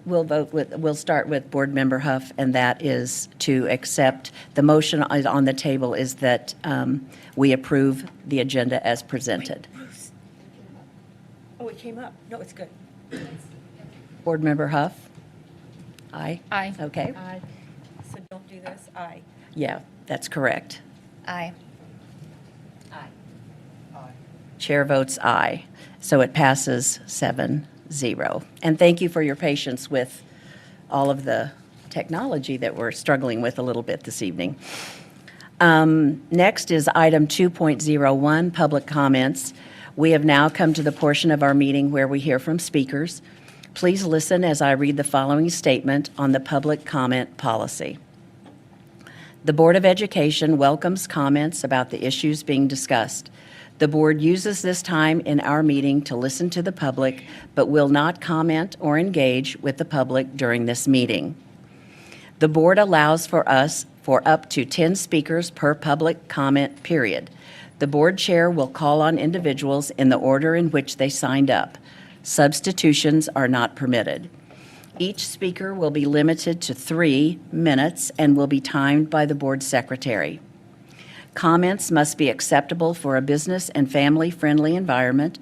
We'll start with Board Member Huff, and that is to accept, the motion on the table is that we approve the agenda as presented. Oh, it came up. No, it's good. Board Member Huff? Aye? Aye. Okay. So don't do this. Aye. Yeah, that's correct. Aye. Chair votes aye. So it passes 7-0. And thank you for your patience with all of the technology that we're struggling with a little bit this evening. Next is item 2.01, public comments. We have now come to the portion of our meeting where we hear from speakers. Please listen as I read the following statement on the public comment policy. The Board of Education welcomes comments about the issues being discussed. The board uses this time in our meeting to listen to the public, but will not comment or engage with the public during this meeting. The board allows for up to 10 speakers per public comment period. The board chair will call on individuals in the order in which they signed up. Substitutions are not permitted. Each speaker will be limited to 3 minutes and will be timed by the board secretary. Comments must be acceptable for a business and family-friendly environment.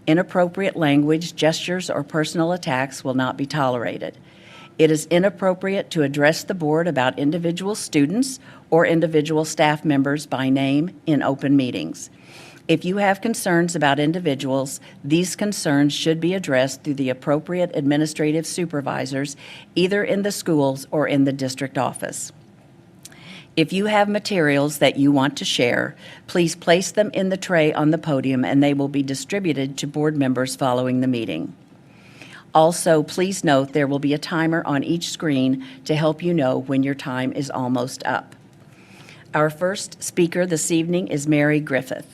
Inappropriate language, gestures, or personal attacks will not be tolerated. It is inappropriate to address the board about individual students or individual staff members by name in open meetings. If you have concerns about individuals, these concerns should be addressed through the appropriate administrative supervisors, either in the schools or in the district office. If you have materials that you want to share, please place them in the tray on the podium and they will be distributed to board members following the meeting. Also, please note there will be a timer on each screen to help you know when your time is almost up. Our first speaker this evening is Mary Griffith.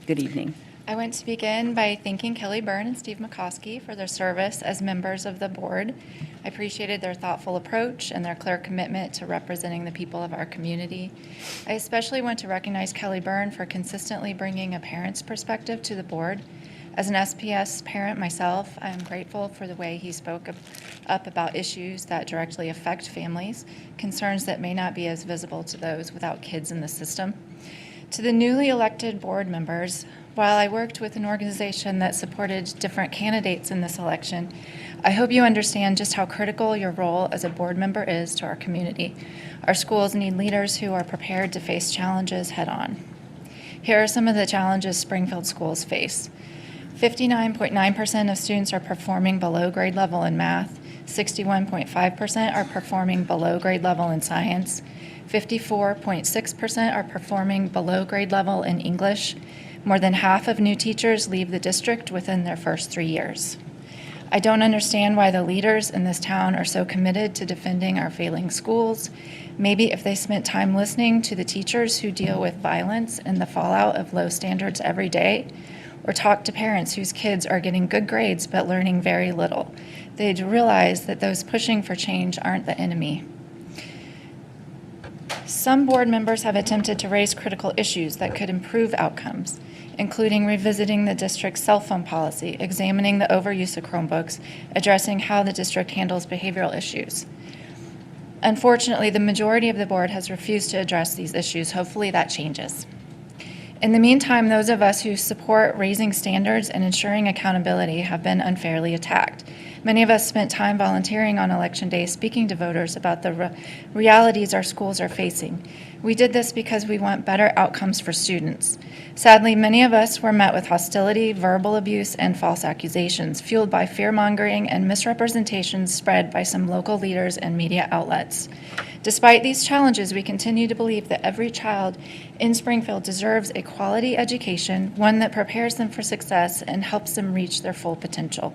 Good evening. I want to begin by thanking Kelly Byrne and Steve McCoskey for their service as members of the board. I appreciated their thoughtful approach and their clear commitment to representing the people of our community. I especially want to recognize Kelly Byrne for consistently bringing a parent's perspective to the board. As an SPS parent myself, I am grateful for the way he spoke up about issues that directly affect families, concerns that may not be as visible to those without kids in the system. To the newly elected board members, while I worked with an organization that supported different candidates in this election, I hope you understand just how critical your role as a board member is to our community. Our schools need leaders who are prepared to face challenges head-on. Here are some of the challenges Springfield schools face. 59.9% of students are performing below grade level in math, 61.5% are performing below grade level in science, 54.6% are performing below grade level in English. More than half of new teachers leave the district within their first 3 years. I don't understand why the leaders in this town are so committed to defending our failing schools. Maybe if they spent time listening to the teachers who deal with violence and the fallout of low standards every day, or talk to parents whose kids are getting good grades but learning very little, they'd realize that those pushing for change aren't the enemy. Some board members have attempted to raise critical issues that could improve outcomes, including revisiting the district's cell phone policy, examining the overuse of Chromebooks, addressing how the district handles behavioral issues. Unfortunately, the majority of the board has refused to address these issues. Hopefully that changes. In the meantime, those of us who support raising standards and ensuring accountability have been unfairly attacked. Many of us spent time volunteering on Election Day speaking to voters about the realities our schools are facing. We did this because we want better outcomes for students. Sadly, many of us were met with hostility, verbal abuse, and false accusations, fueled by fear-mongering and misrepresentations spread by some local leaders and media outlets. Despite these challenges, we continue to believe that every child in Springfield deserves a quality education, one that prepares them for success and helps them reach their full potential.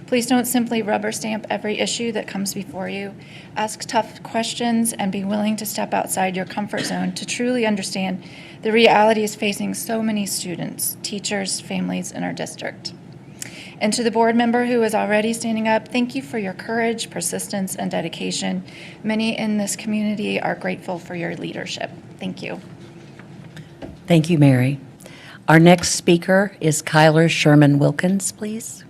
Please don't simply rubber stamp every issue that comes before you. Ask tough questions and be willing to step outside your comfort zone to truly understand the realities facing so many students, teachers, families in our district. And to the board member who is already standing up, thank you for your courage, persistence, and dedication. Many in this community are grateful for your leadership. Thank you. Thank you, Mary. Our next speaker is Kyler Sherman Wilkins, please.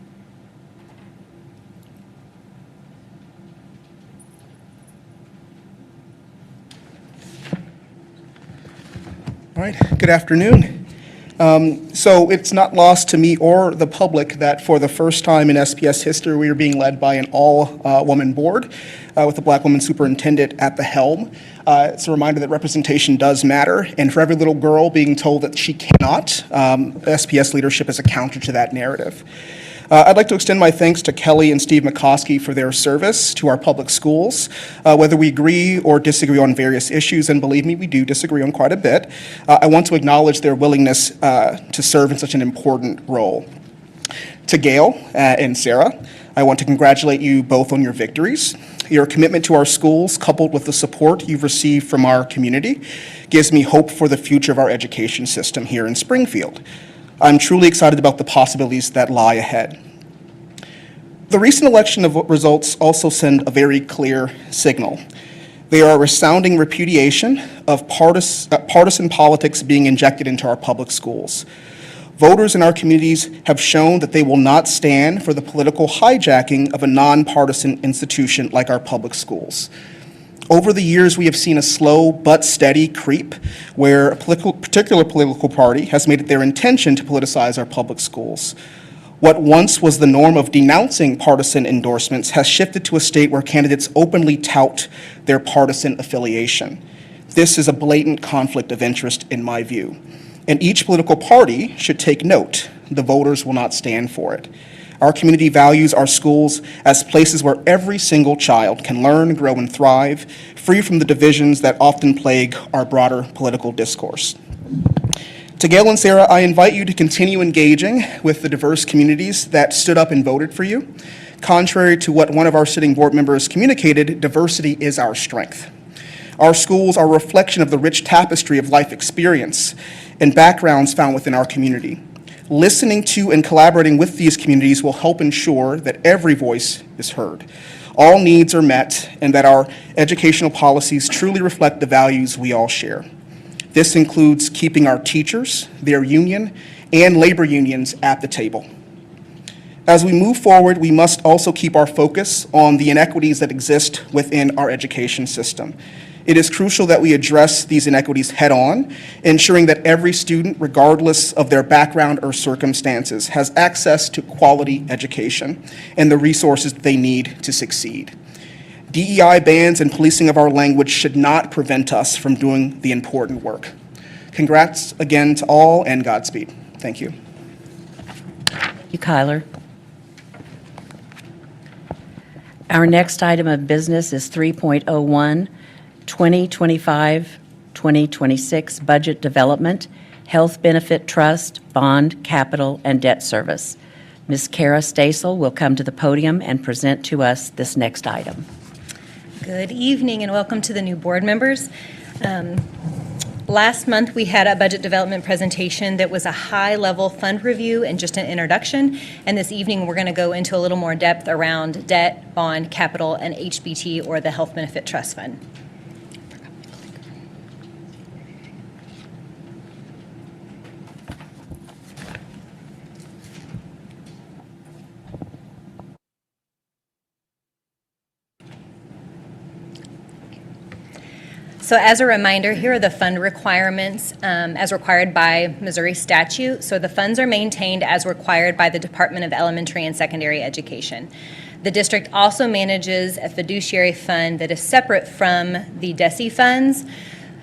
All right, good afternoon. So it's not lost to me or the public that for the first time in SPS history, we are being led by an all-woman board with a black woman superintendent at the helm. It's a reminder that representation does matter, and for every little girl being told that she cannot, SPS leadership is a counter to that narrative. I'd like to extend my thanks to Kelly and Steve McCoskey for their service to our public schools. Whether we agree or disagree on various issues, and believe me, we do disagree on quite a bit, I want to acknowledge their willingness to serve in such an important role. To Gail and Sarah, I want to congratulate you both on your victories. Your commitment to our schools, coupled with the support you've received from our community, gives me hope for the future of our education system here in Springfield. I'm truly excited about the possibilities that lie ahead. The recent election results also send a very clear signal. They are a resounding repudiation of partisan politics being injected into our public schools. Voters in our communities have shown that they will not stand for the political hijacking of a nonpartisan institution like our public schools. Over the years, we have seen a slow but steady creep where a particular political party has made it their intention to politicize our public schools. What once was the norm of denouncing partisan endorsements has shifted to a state where candidates openly tout their partisan affiliation. This is a blatant conflict of interest in my view, and each political party should take note. The voters will not stand for it. Our community values our schools as places where every single child can learn, grow, and thrive, free from the divisions that often plague our broader political discourse. To Gail and Sarah, I invite you to continue engaging with the diverse communities that stood up and voted for you. Contrary to what one of our sitting board members communicated, diversity is our strength. Our schools are a reflection of the rich tapestry of life experience and backgrounds found within our community. Listening to and collaborating with these communities will help ensure that every voice is heard, all needs are met, and that our educational policies truly reflect the values we all share. This includes keeping our teachers, their union, and labor unions at the table. As we move forward, we must also keep our focus on the inequities that exist within our education system. It is crucial that we address these inequities head-on, ensuring that every student, regardless of their background or circumstances, has access to quality education and the resources that they need to succeed. DEI bans and policing of our language should not prevent us from doing the important work. Congrats again to all, and Godspeed. Thank you. Thank you, Kyler. Our next item of business is 3.01, 2025-2026 Budget Development, Health Benefit Trust, Bond, Capital, and Debt Service. Ms. Kara Stasel will come to the podium and present to us this next item. Good evening and welcome to the new board members. Last month we had a budget development presentation that was a high-level fund review and just an introduction. And this evening we're going to go into a little more depth around debt, bond, capital, and HBT, or the Health Benefit Trust Fund. So as a reminder, here are the fund requirements as required by Missouri statute. So the funds are maintained as required by the Department of Elementary and Secondary Education. The district also manages a fiduciary fund that is separate from the DESE funds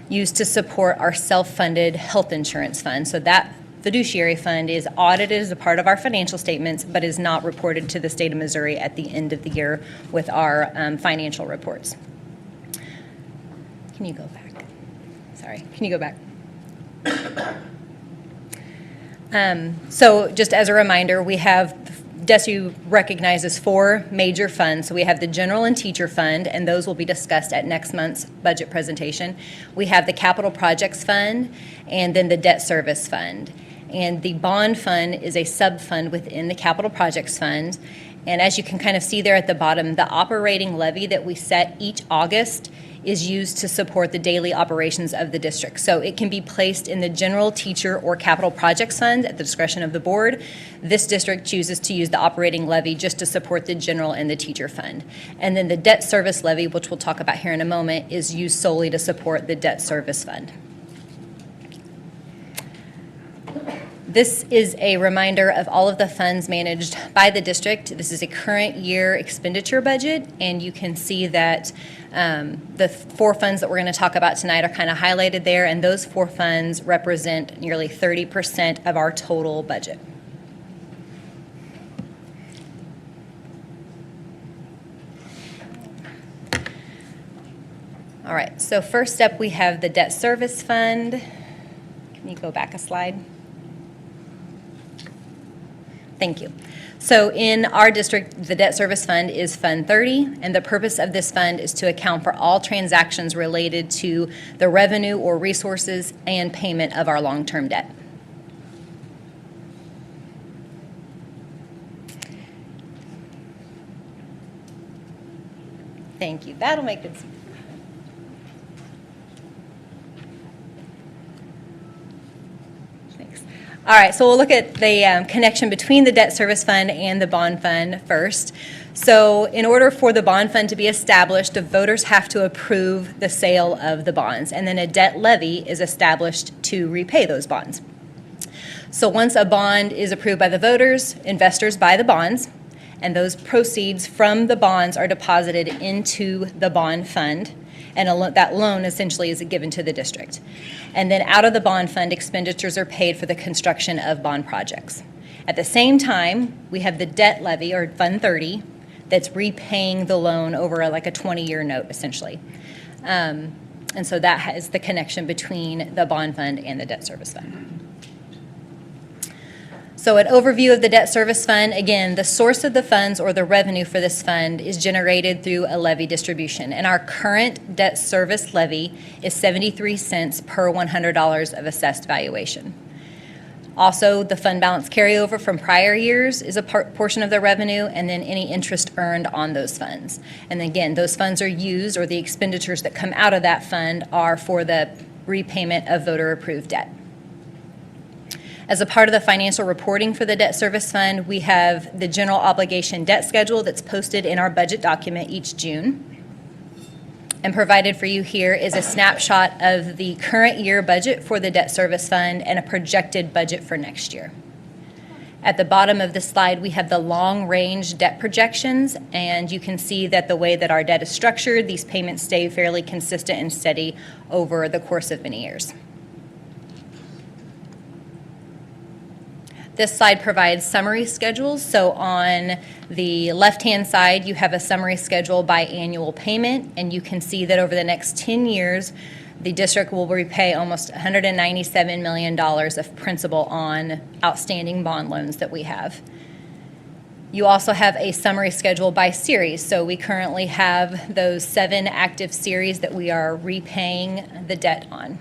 used to support our self-funded health insurance fund. So that fiduciary fund is audited as a part of our financial statements, but is not reported to the state of Missouri at the end of the year with our financial reports. Can you go back? Sorry, can you go back? So just as a reminder, we have, DESU recognizes 4 major funds. So we have the General and Teacher Fund, and those will be discussed at next month's budget presentation. We have the Capital Projects Fund, and then the Debt Service Fund. And the bond fund is a sub-fund within the capital projects fund. And as you can kind of see there at the bottom, the operating levy that we set each August is used to support the daily operations of the district. So it can be placed in the general teacher or capital projects fund at the discretion of the board. This district chooses to use the operating levy just to support the general and the teacher fund. And then the debt service levy, which we'll talk about here in a moment, is used solely to support the debt service fund. This is a reminder of all of the funds managed by the district. This is a current year expenditure budget, and you can see that the 4 funds that we're going to talk about tonight are kind of highlighted there, and those 4 funds represent nearly 30% of our total budget. All right, so first up we have the debt service fund. Can you go back a slide? Thank you. So in our district, the debt service fund is Fund 30, and the purpose of this fund is to account for all transactions related to the revenue or resources and payment of our long-term debt. Thank you. That'll make it. All right, so we'll look at the connection between the debt service fund and the bond fund first. So in order for the bond fund to be established, the voters have to approve the sale of the bonds, and then a debt levy is established to repay those bonds. So once a bond is approved by the voters, investors buy the bonds, and those proceeds from the bonds are deposited into the bond fund, and that loan essentially is given to the district. And then out of the bond fund, expenditures are paid for the construction of bond projects. At the same time, we have the debt levy, or Fund 30, that's repaying the loan over like a 20-year note, essentially. And so that is the connection between the bond fund and the debt service fund. So an overview of the debt service fund, again, the source of the funds or the revenue for this fund is generated through a levy distribution. And our current debt service levy is 73 cents per $100 of assessed valuation. Also, the fund balance carryover from prior years is a portion of the revenue, and then any interest earned on those funds. And again, those funds are used, or the expenditures that come out of that fund are for the repayment of voter-approved debt. As a part of the financial reporting for the debt service fund, we have the general obligation debt schedule that's posted in our budget document each June. And provided for you here is a snapshot of the current year budget for the debt service fund and a projected budget for next year. At the bottom of the slide, we have the long-range debt projections, and you can see that the way that our debt is structured, these payments stay fairly consistent and steady over the course of many years. This slide provides summary schedules. So on the left-hand side, you have a summary schedule by annual payment, and you can see that over the next 10 years, the district will repay almost $197 million of principal on outstanding bond loans that we have. You also have a summary schedule by series. So we currently have those 7 active series that we are repaying the debt on.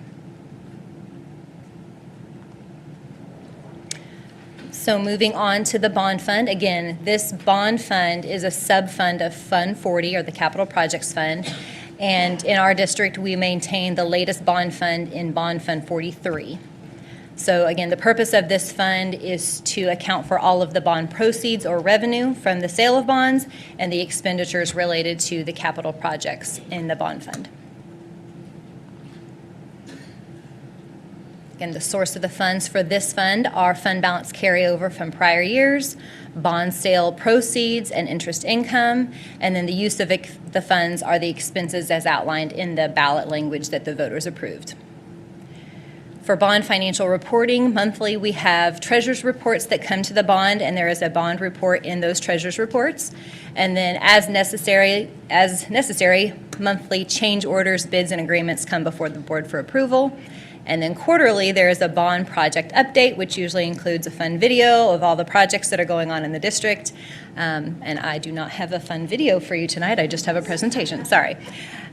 So moving on to the bond fund. Again, this bond fund is a sub-fund of Fund 40, or the Capital Projects Fund. And in our district, we maintain the latest bond fund in Bond Fund 43. So again, the purpose of this fund is to account for all of the bond proceeds or revenue from the sale of bonds and the expenditures related to the capital projects in the bond fund. Again, the source of the funds for this fund are fund balance carryover from prior years, bond sale proceeds, and interest income. And then the use of the funds are the expenses as outlined in the ballot language that the voters approved. For bond financial reporting, monthly we have treasurer's reports that come to the bond, and there is a bond report in those treasurer's reports. And then as necessary, monthly change orders, bids, and agreements come before the board for approval. And then quarterly, there is a bond project update, which usually includes a fund video of all the projects that are going on in the district. And I do not have a fun video for you tonight. I just have a presentation. Sorry.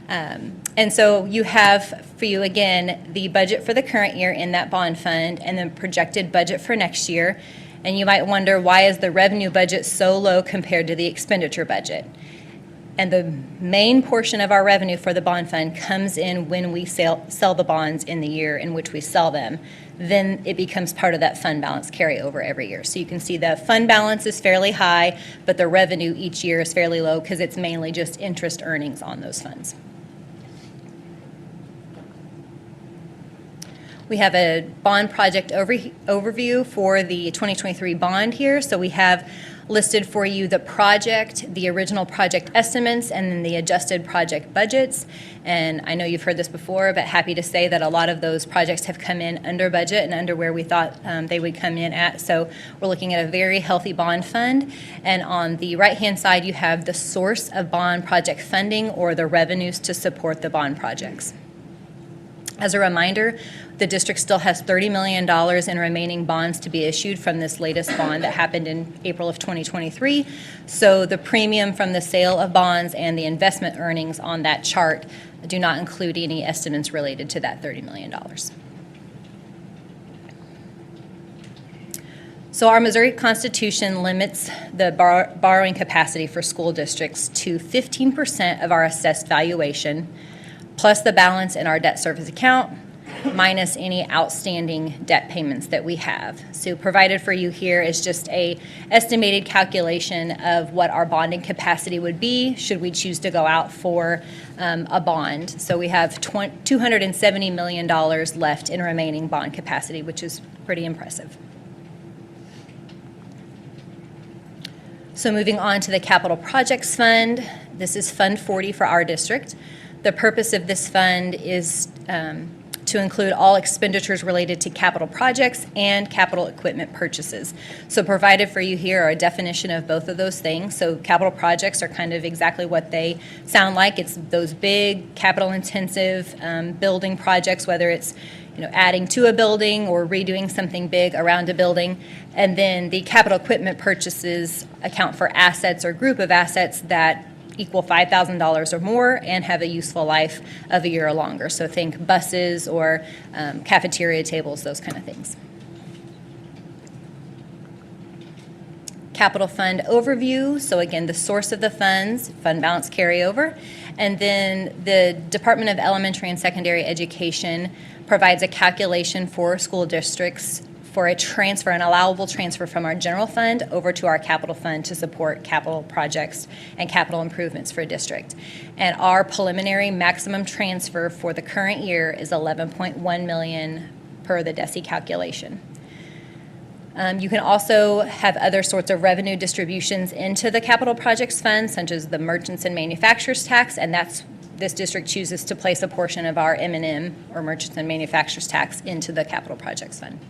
And so you have for you, again, the budget for the current year in that bond fund and the projected budget for next year. And you might wonder, why is the revenue budget so low compared to the expenditure budget? And the main portion of our revenue for the bond fund comes in when we sell the bonds in the year in which we sell them. Then it becomes part of that fund balance carryover every year. So you can see the fund balance is fairly high, but the revenue each year is fairly low because it's mainly just interest earnings on those funds. We have a bond project overview for the 2023 bond here. So we have listed for you the project, the original project estimates, and then the adjusted project budgets. And I know you've heard this before, but happy to say that a lot of those projects have come in under budget and under where we thought they would come in at. So we're looking at a very healthy bond fund. And on the right-hand side, you have the source of bond project funding or the revenues to support the bond projects. As a reminder, the district still has $30 million in remaining bonds to be issued from this latest bond that happened in April of 2023. So the premium from the sale of bonds and the investment earnings on that chart do not include any estimates related to that $30 million. So our Missouri Constitution limits the borrowing capacity for school districts to 15% of our assessed valuation, plus the balance in our debt service account, minus any outstanding debt payments that we have. So provided for you here is just a estimated calculation of what our bonding capacity would be should we choose to go out for a bond. So we have $270 million left in remaining bond capacity, which is pretty impressive. So moving on to the Capital Projects Fund, this is Fund 40 for our district. The purpose of this fund is to include all expenditures related to capital projects and capital equipment purchases. So provided for you here are a definition of both of those things. So capital projects are kind of exactly what they sound like. It's those big capital-intensive building projects, whether it's adding to a building or redoing something big around a building. And then the capital equipment purchases account for assets or group of assets that equal $5,000 or more and have a useful life of a year or longer. So think buses or cafeteria tables, those kind of things. Capital fund overview. So again, the source of the funds, fund balance carryover. And then the Department of Elementary and Secondary Education provides a calculation for school districts for a transfer, an allowable transfer from our general fund over to our capital fund to support capital projects and capital improvements for a district. And our preliminary maximum transfer for the current year is $11.1 million per the DESI calculation. You can also have other sorts of revenue distributions into the capital projects fund, such as the merchants and manufacturers tax, and this district chooses to place a portion of our M&M, or merchants and manufacturers tax, into the capital projects fund.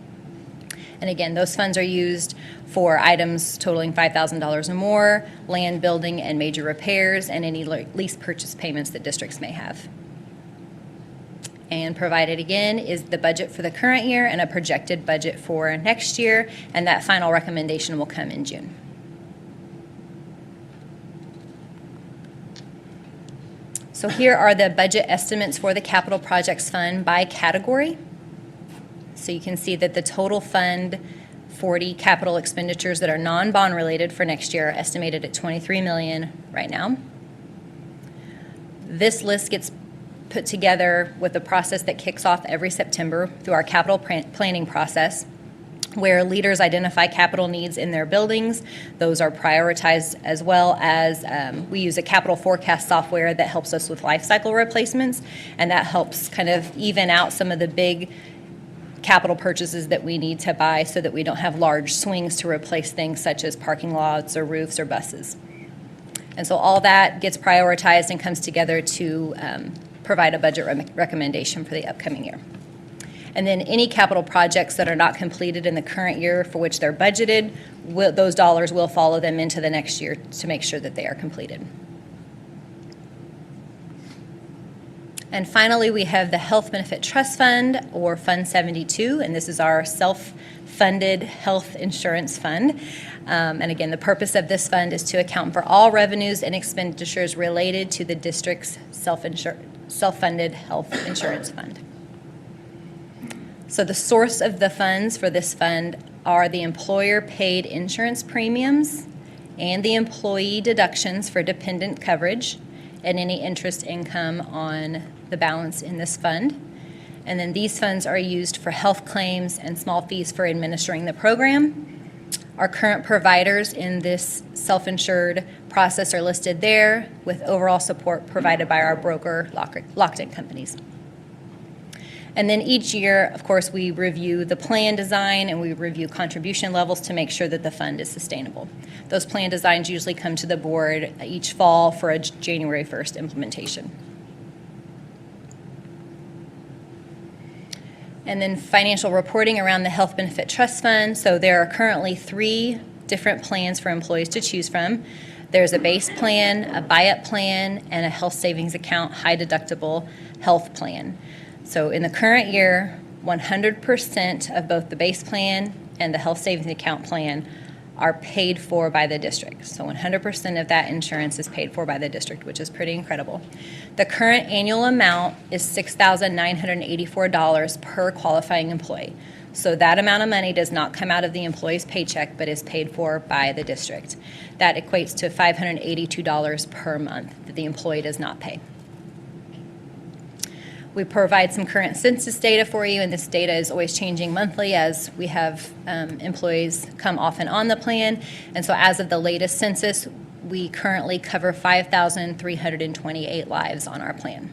And again, those funds are used for items totaling $5,000 or more, land, building, and major repairs, and any lease purchase payments that districts may have. And provided again is the budget for the current year and a projected budget for next year, and that final recommendation will come in June. So here are the budget estimates for the Capital Projects Fund by category. So you can see that the total Fund 40 capital expenditures that are non-bond related for next year are estimated at $23 million right now. This list gets put together with a process that kicks off every September through our capital planning process, where leaders identify capital needs in their buildings. Those are prioritized, as well as we use a capital forecast software that helps us with life cycle replacements, and that helps kind of even out some of the big capital purchases that we need to buy so that we don't have large swings to replace things such as parking lots or roofs or buses. And so all that gets prioritized and comes together to provide a budget recommendation for the upcoming year. And then any capital projects that are not completed in the current year for which they're budgeted, those dollars will follow them into the next year to make sure that they are completed. And finally, we have the Health Benefit Trust Fund, or Fund 72, and this is our self-funded health insurance fund. And again, the purpose of this fund is to account for all revenues and expenditures related to the district's self-funded health insurance fund. So the source of the funds for this fund are the employer-paid insurance premiums and the employee deductions for dependent coverage and any interest income on the balance in this fund. And then these funds are used for health claims and small fees for administering the program. Our current providers in this self-insured process are listed there, with overall support provided by our broker, locked-in companies. And then each year, of course, we review the plan design and we review contribution levels to make sure that the fund is sustainable. Those plan designs usually come to the board each fall for a January 1st implementation. And then financial reporting around the Health Benefit Trust Fund. So there are currently 3 different plans for employees to choose from. There's a base plan, a buy-up plan, and a health savings account high deductible health plan. So in the current year, 100% of both the base plan and the health savings account plan are paid for by the district. So 100% of that insurance is paid for by the district, which is pretty incredible. The current annual amount is $6,984 per qualifying employee. So that amount of money does not come out of the employee's paycheck, but is paid for by the district. That equates to $582 per month that the employee does not pay. We provide some current census data for you, and this data is always changing monthly as we have employees come off and on the plan. And so as of the latest census, we currently cover 5,328 lives on our plan.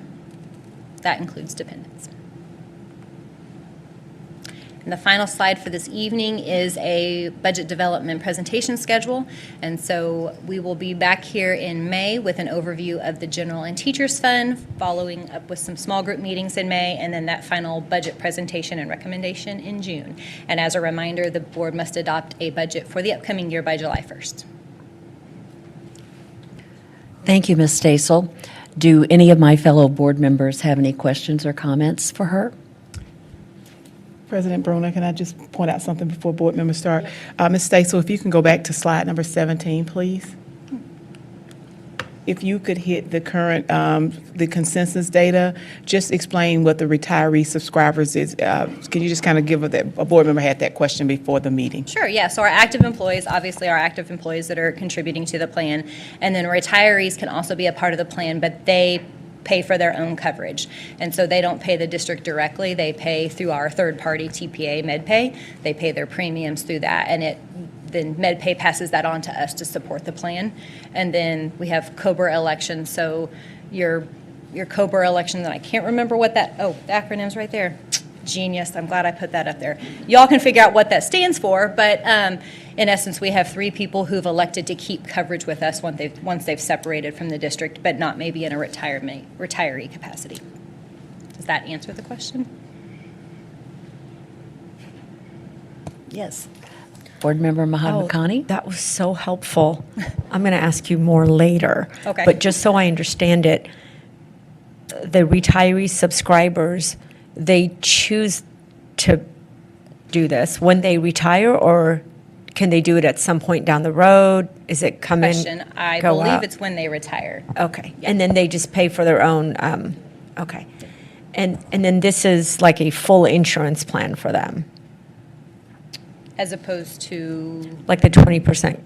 That includes dependents. And the final slide for this evening is a budget development presentation schedule. And so we will be back here in May with an overview of the General and Teachers Fund, following up with some small group meetings in May, and then that final budget presentation and recommendation in June. And as a reminder, the board must adopt a budget for the upcoming year by July 1st. Thank you, Ms. Stasel. Do any of my fellow board members have any questions or comments for her? President Bruner, can I just point out something before board members start? Ms. Stasel, if you can go back to slide number 17, please. If you could hit the current, the consensus data, just explain what the retiree subscribers is. Can you just kind of give a board member had that question before the meeting? Sure, yeah. So our active employees, obviously our active employees that are contributing to the plan, and then retirees can also be a part of the plan, but they pay for their own coverage. And so they don't pay the district directly. They pay through our third-party TPA MedPay. They pay their premiums through that, and then MedPay passes that on to us to support the plan. And then we have COBRA elections. So your COBRA election, that I can't remember what that, the acronym's right there. Genius. I'm glad I put that up there. Y'all can figure out what that stands for, but in essence, we have 3 people who've elected to keep coverage with us once they've separated from the district, but not maybe in a retiree capacity. Does that answer the question? Yes. Board Member Muhammad Khani? That was so helpful. I'm going to ask you more later. Okay. But just so I understand it, the retiree subscribers, they choose to do this when they retire, or can they do it at some point down the road? Is it come in, Question. I go believe out? it's when they retire. Okay, and then they just pay for their own, okay. And then this is like a full insurance plan for them, As opposed to, like the 20%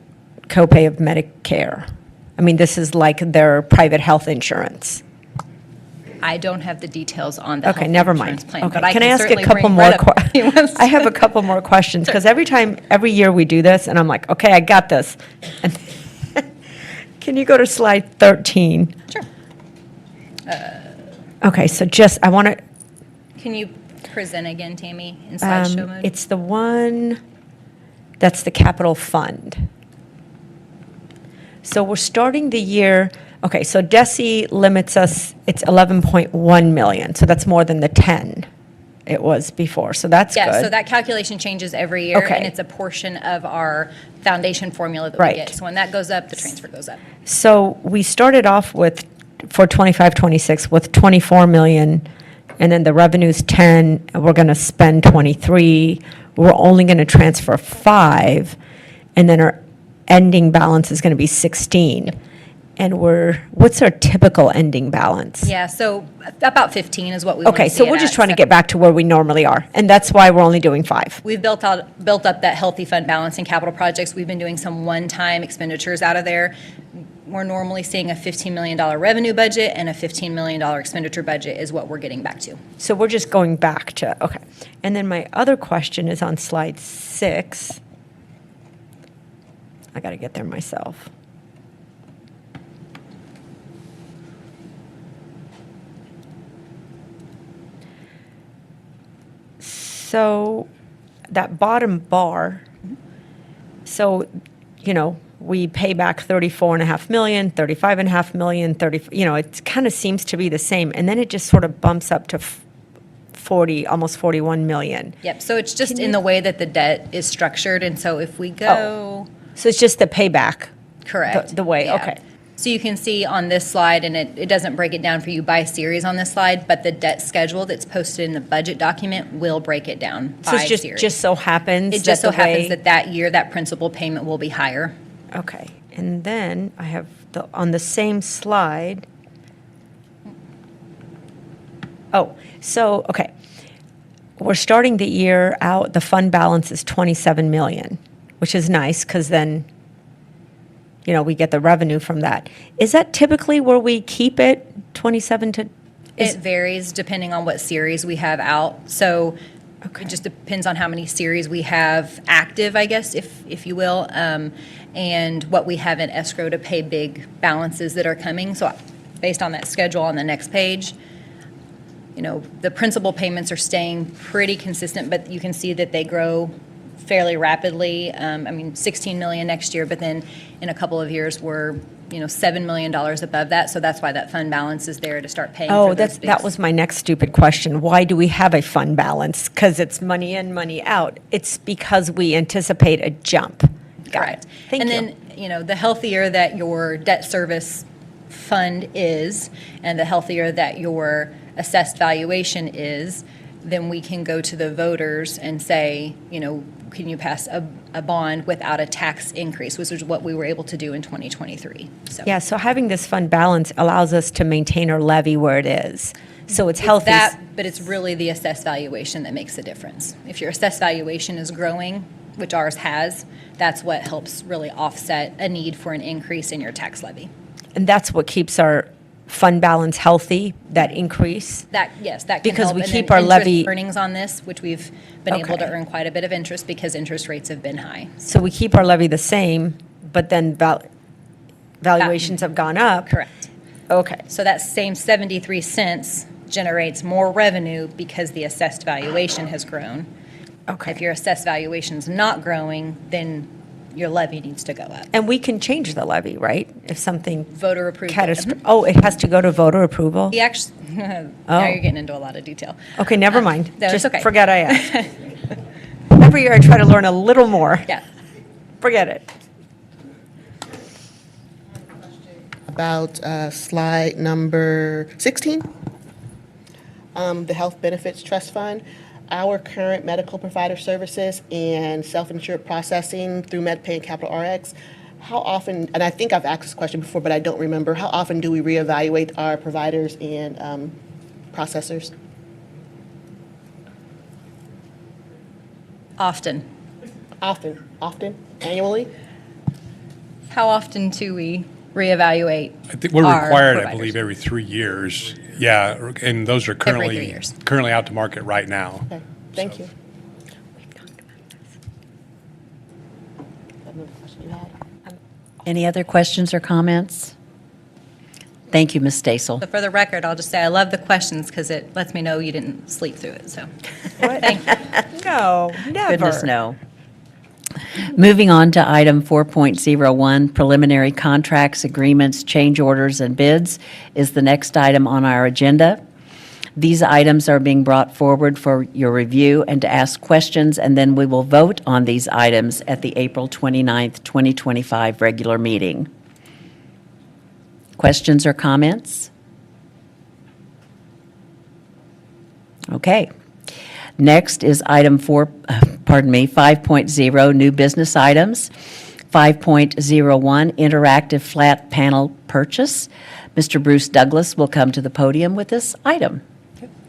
copay of Medicare. I mean, this is like their private health insurance. I don't have the details on the Okay, health never insurance mind. plan, Okay, but I can I ask a certainly couple bring more? Brett up if he wants I have to. a couple more questions, because every year we do this, and I'm like, okay, I got this. And can you go to slide 13? Sure. Okay, so just, I want to, Can you present again, Tammy, in slideshow mode? it's the one, that's the capital fund. So we're starting the year, okay, so DESI limits us, it's 11.1 million, so that's more than the 10 it was before, so that's good. Yeah, so that calculation changes every year, Okay. and it's a portion of our foundation formula that we Right. get. So when that goes up, the transfer goes up. So we started off with, for 25, 26 with 24 million, and then the revenue's 10, and we're going to spend 23, we're only going to transfer 5, and then our ending balance is going to be 16. And what's our typical ending balance? Yeah, so about 15 is what we want to Okay, see so it we're just at. trying to get back to where we normally are, and that's why we're only doing 5. We've built up that healthy fund balance in capital projects. We've been doing some one-time expenditures out of there. We're normally seeing a $15 million revenue budget and a $15 million expenditure budget is what we're getting back to. So we're just going back to, okay. And then my other question is on slide 6. I got to get there myself. So that bottom bar, so, we pay back 34.5 million, 35.5 million, 30, it kind of seems to be the same. And then it just sort of bumps up to 40, almost 41 million. Yep, so it's just in the way that the debt is structured, and so if we go, So it's just the payback. correct. the way, yeah. okay. So you can see on this slide, and it doesn't break it down for you by series on this slide, but the debt schedule that's posted in the budget document will break it down So by it's series. just so happens It just so that the happens way- that that year, that principal payment will be higher. Okay, and then I have on the same slide. Oh, so, okay. We're starting the year out, the fund balance is 27 million, which is nice, because then, we get the revenue from that. Is that typically where we keep it, 27 to? It varies depending on what series we have out. So Okay. it just depends on how many series we have active, I guess, if you will, and what we have in escrow to pay big balances that are coming. So based on that schedule on the next page, the principal payments are staying pretty consistent, but you can see that they grow fairly rapidly. 16 million next year, but then in a couple of years, we're, $7 million above that. So that's why that fund balance is there to start paying Oh, for those that was my next stupid question. Why do we have a fund balance? Because it's money in, money out. It's because we anticipate a jump. Got it. Correct. Thank And you. then, the healthier that your debt service fund is, and the healthier that your assessed valuation is, then we can go to the voters and say, can you pass a bond without a tax increase, which is what we were able to do in 2023. So Yeah, so having this fund balance allows us to maintain our levy where it is. So it's healthy. but it's really the assessed valuation that makes a difference. If your assessed valuation is growing, which ours has, that's what helps really offset a need for an increase in your tax levy. And that's what keeps our fund balance healthy, that increase. That can Because help. we And keep then our interest levy- earnings on this, which we've been able to Okay. earn quite a bit of interest because interest rates have been high. So we keep our levy the same, but then valuations have gone up. Correct. Okay. So that same 73 cents generates more revenue because the assessed valuation has grown. Okay. If your assessed valuation's not growing, then your levy needs to go up. And we can change the levy, right? If something Voter approved. Oh, it has to go to voter approval? We actually, now Oh. you're getting into a lot of detail. Okay, never mind. No, it's Just okay. forget I asked. Every year I try to learn a little more. Yeah. Forget it. About slide number 16, the Health Benefits Trust Fund. Our current medical provider services and self-insured processing through MedPay and Capital RX, how often, and I think I've asked this question before, but I don't remember, how often do we reevaluate our providers and processors? Often. Often, annually? How often do we reevaluate? I think we're our required, I providers? believe, every 3 years. Yeah, and those are 3 years. currently out to market right now. Okay, thank you. Another question you had? Any other questions or comments? Thank you, Ms. Stasel. So for the record, I'll just say I love the questions because it lets me know you didn't sleep through it, so. Thank you. No, never. Goodness, no. Moving on to item 4.01, preliminary contracts, agreements, change orders, and bids is the next item on our agenda. These items are being brought forward for your review and to ask questions, and then we will vote on these items at the April 29th, 2025 regular meeting. Questions or comments? Okay. Next is item 5.0, new business items. 5.01, interactive flat panel purchase. Mr. Bruce Douglas will come to the podium with this item.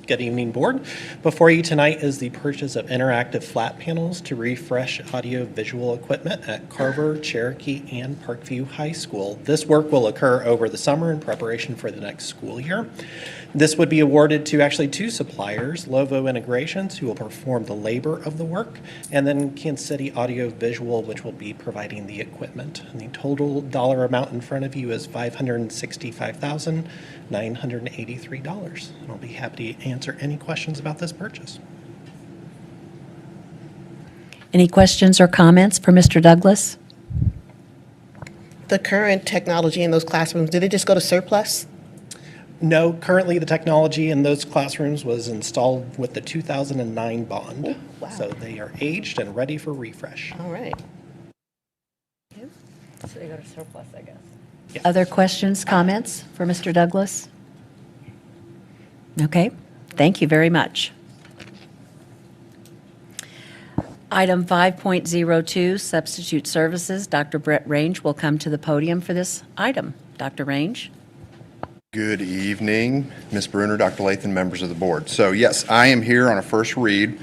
Good evening, Board. Before you tonight is the purchase of interactive flat panels to refresh audio-visual equipment at Carver, Cherokee, and Parkview High School. This work will occur over the summer in preparation for the next school year. This would be awarded to actually two suppliers, Lovo Integrations, who will perform the labor of the work, and then Kansas City Audio Visual, which will be providing the equipment. And the total dollar amount in front of you is $565,983. And I'll be happy to answer any questions about this purchase. Any questions or comments for Mr. Douglas? The current technology in those classrooms, did it just go to surplus? No, currently the technology in those classrooms was installed with the 2009 bond. Oh, wow. So they are aged and ready for refresh. All right. So they go to surplus, I guess. Yes. Other questions, comments for Mr. Douglas? Okay, thank you very much. Item 5.02, substitute services. Dr. Brett Range will come to the podium for this item. Dr. Range? Good evening, Ms. Bruner, Dr. Lathan, members of the board. So yes, I am here on a first read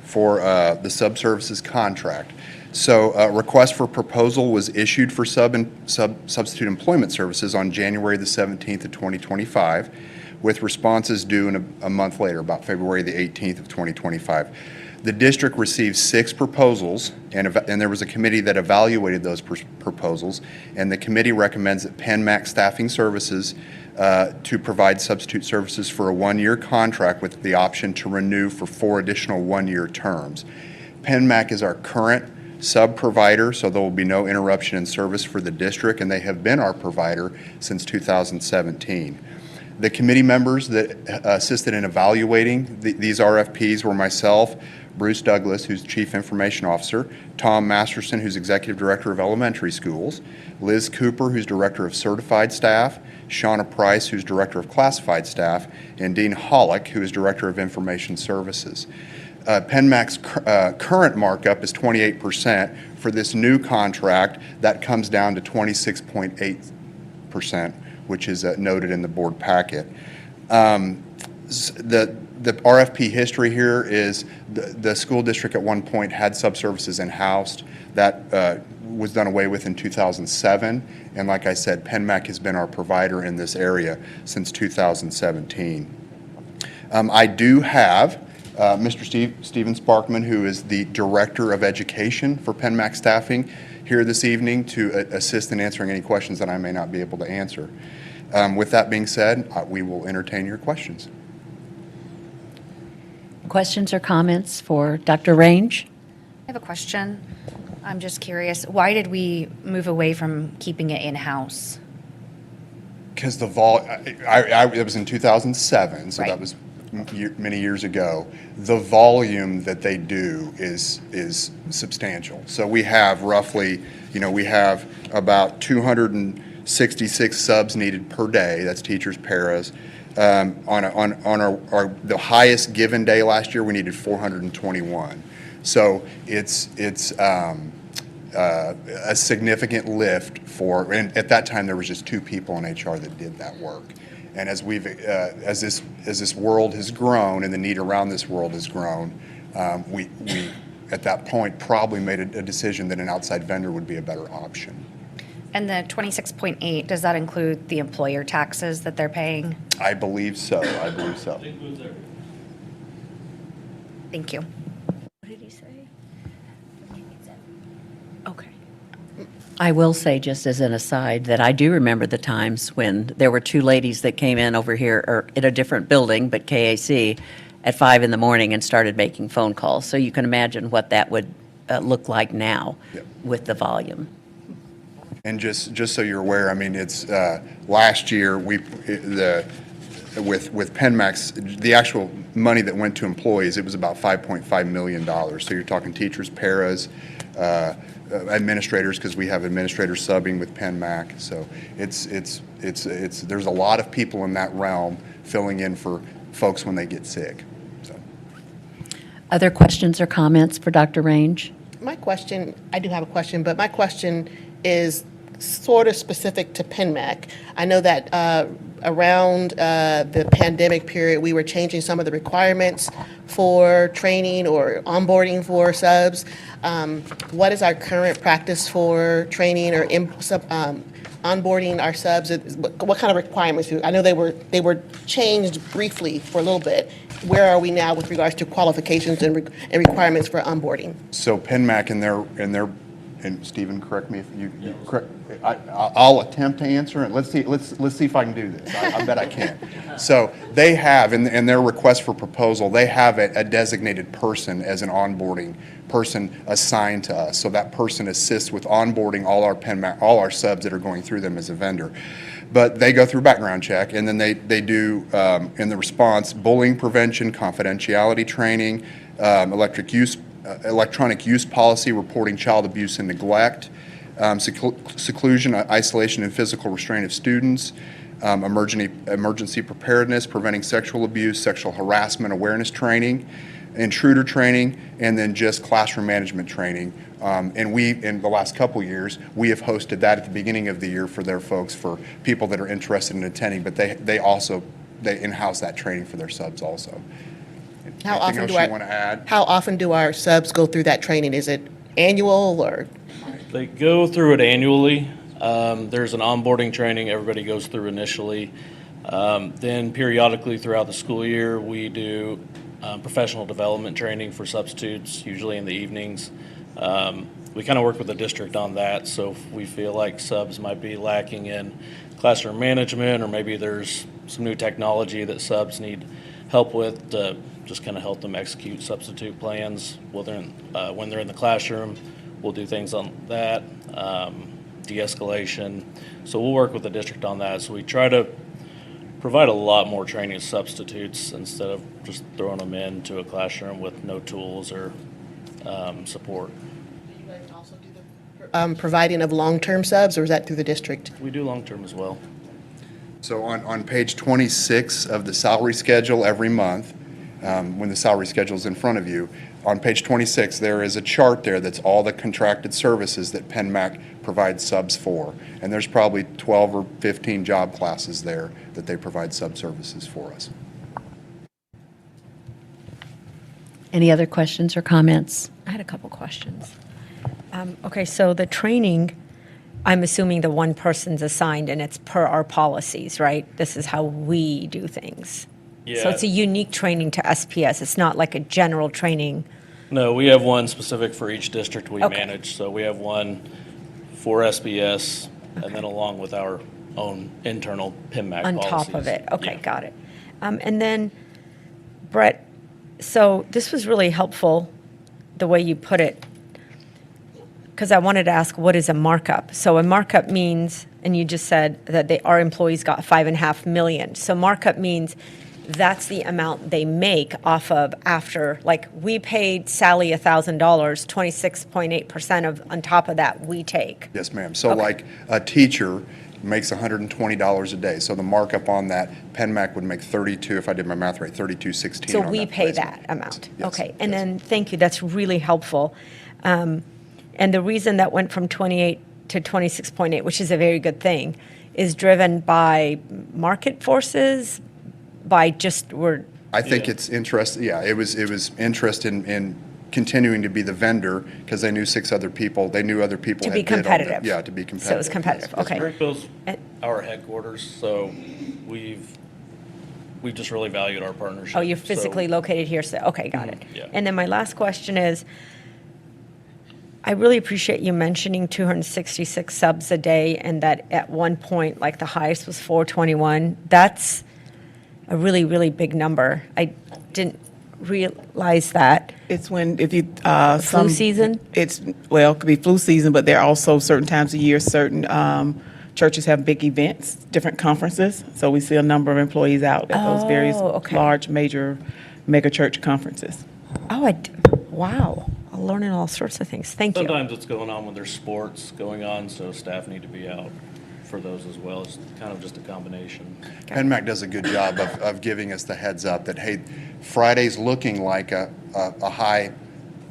for the subservices contract. So a request for proposal was issued for substitute employment services on January the 17th of 2025, with responses due in a month later, about February the 18th of 2025. The district received 6 proposals, and there was a committee that evaluated those proposals, and the committee recommends that PenMac Staffing Services to provide substitute services for a 1-year contract with the option to renew for 4 additional 1-year terms. PenMac is our current sub-provider, so there will be no interruption in service for the district, and they have been our provider since 2017. The committee members that assisted in evaluating these RFPs were myself, Bruce Douglas, who's Chief Information Officer, Tom Masterson, who's Executive Director of Elementary Schools, Liz Cooper, who's Director of Certified Staff, Shauna Price, who's Director of Classified Staff, and Dean Hollick, who is Director of Information Services. PenMac's current markup is 28%. For this new contract, that comes down to 26.8%, which is noted in the board packet. The RFP history here is the school district at one point had subservices in-house. That was done away with in 2007. And like I said, PenMac has been our provider in this area since 2017. I do have Mr. Steven Sparkman, who is the Director of Education for PenMac Staffing, here this evening to assist in answering any questions that I may not be able to answer. With that being said, we will entertain your questions. Questions or comments for Dr. Range? I have a question. I'm just curious, why did we move away from keeping it in-house? Because it was in 2007, so Right. that was many years ago. The volume that they do is substantial. So we have roughly, we have about 266 subs needed per day. That's teachers, paras. On the highest given day last year, we needed 421. So it's a significant lift and at that time there was just 2 people in HR that did that work. And as this world has grown and the need around this world has grown, we at that point probably made a decision that an outside vendor would be a better option. And the 26.8, does that include the employer taxes that they're paying? I believe so. Thank you. What did he say? Okay. I will say, just as an aside, that I do remember the times when there were 2 ladies that came in over here, or in a different building, but KAC, at 5 in the morning and started making phone calls. So you can imagine what that would look like now with the volume. And just so you're aware, I mean, it's last year with PenMac's, the actual money that went to employees, it was about $5.5 million. So you're talking teachers, paras, administrators, because we have administrators subbing with PenMac. So there's a lot of people in that realm filling in for folks when they get sick. So Other questions or comments for Dr. Range? My question, I do have a question, but my question is sort of specific to PenMAC. I know that around the pandemic period, we were changing some of the requirements for training or onboarding for subs. What is our current practice for training or onboarding our subs? What kind of requirements? I know they were changed briefly for a little bit. Where are we now with regards to qualifications and requirements for onboarding? So PenMAC and Stephen, correct me if you correct. I'll attempt to answer it. Let's see if I can do this. I bet I can. So they have in their request for proposal, they have a designated person as an onboarding person assigned to us. So that person assists with onboarding all our subs that are going through them as a vendor. But they go through background check, and then they do in the response bullying prevention, confidentiality training, electronic use policy, reporting child abuse and neglect, seclusion, isolation, and physical restraint of students, emergency preparedness, preventing sexual abuse, sexual harassment awareness training, intruder training, and then just classroom management training. And in the last couple years, we have hosted that at the beginning of the year for their folks, for people that are interested in attending, but they in-house that training for their subs also. How Anything often else do you want to add? How often do our subs go through that training? Is it annual or? They go through it annually. There's an onboarding training everybody goes through initially. Then periodically throughout the school year, we do professional development training for substitutes, usually in the evenings. We kind of work with the district on that, so if we feel like subs might be lacking in classroom management, or maybe there's some new technology that subs need help with, to just kind of help them execute substitute plans when they're in the classroom. We'll do things on that, de-escalation. So we'll work with the district on that. So we try to provide a lot more training to substitutes instead of just throwing them into a classroom with no tools or support. Do you guys also do the providing of long-term subs, or is that through the district? We do long-term as well. So on page 26 of the salary schedule every month, when the salary schedule is in front of you, on page 26, there is a chart there that's all the contracted services that PenMAC provides subs for. And there's probably 12 or 15 job classes there that they provide sub services for us. Any other questions or comments? I had a couple questions. Okay, so the training, I'm assuming the one person's assigned and it's per our policies, right? This is how we do things. So Yeah. it's a unique training to SPS. It's not like a general training. No, we have one specific for each district we Okay. manage. So we have one for SBS, and then along with our own internal PIMMAC On policies. top of it. Okay, Yeah. got it. And then, Brett, so this was really helpful, the way you put it, because I wanted to ask, what is a markup? So a markup means, and you just said that our employees got $5.5 million. So markup means that's the amount they make off of after, like, we paid Sally $1,000, 26.8% of, on top of that, we take. Yes, ma'am. So Okay. like a teacher makes $120 a day. So the markup on that, PenMAC would make 32, if I did my math right, 32.16 So on we that pay placement. that amount? Yes, Okay, and yes. then, thank you, that's really helpful. And the reason that went from 28 to 26.8, which is a very good thing, is driven by market forces, by just, I think it's interesting, yeah, it was interest in continuing to be the vendor because they knew six other people, they knew other people to had be bid on it. competitive. Yeah, to be competitive. So it's competitive, yes, yes, okay. Springfield's And- our headquarters, so we've just really valued our partnership. Oh, you're So- physically located here, so, okay, got it. yeah. And then my last question is, I really appreciate you mentioning 266 subs a day, and that at one point, like, the highest was 421. That's a really, really big number. I didn't realize that. It's when, if you, Flu season? It's, well, it could be flu season, but there are also certain times of year, certain churches have big events, different conferences. So we see a number of employees out at those various Oh, okay. large, major, mega church conferences. Oh, wow. I'm learning all sorts of things. Thank you. Sometimes it's going on when there's sports going on, so staff need to be out for those as well. It's kind of just a combination. PenMAC does a good job of giving us the heads up that, hey, Friday's looking like a a high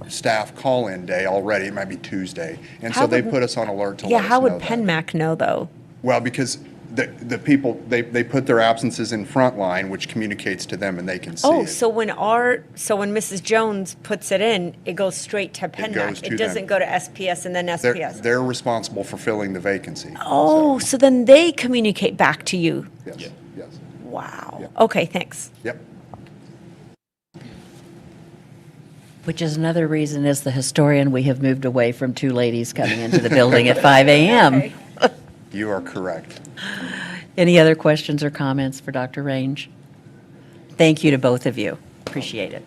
staff call-in day already. It might be Tuesday. And so How they would- put us on alert to Yeah, let us how know would that. PenMac know, though? Well, because the people, they put their absences in Frontline, which communicates to them and they can see Oh, it. so when Mrs. Jones puts it in, it goes straight to goes PenMac? to It them. doesn't go to SPS and then SPS? They're responsible for filling the vacancy. Oh, so then they communicate back to you? Yes, yes. Wow. Yeah. Okay, thanks. Yep. Which is another reason, as the historian, we have moved away from two ladies coming into the building at 5 a.m. You are correct. Any other questions or comments for Dr. Range? Thank you to both of you. Appreciate it.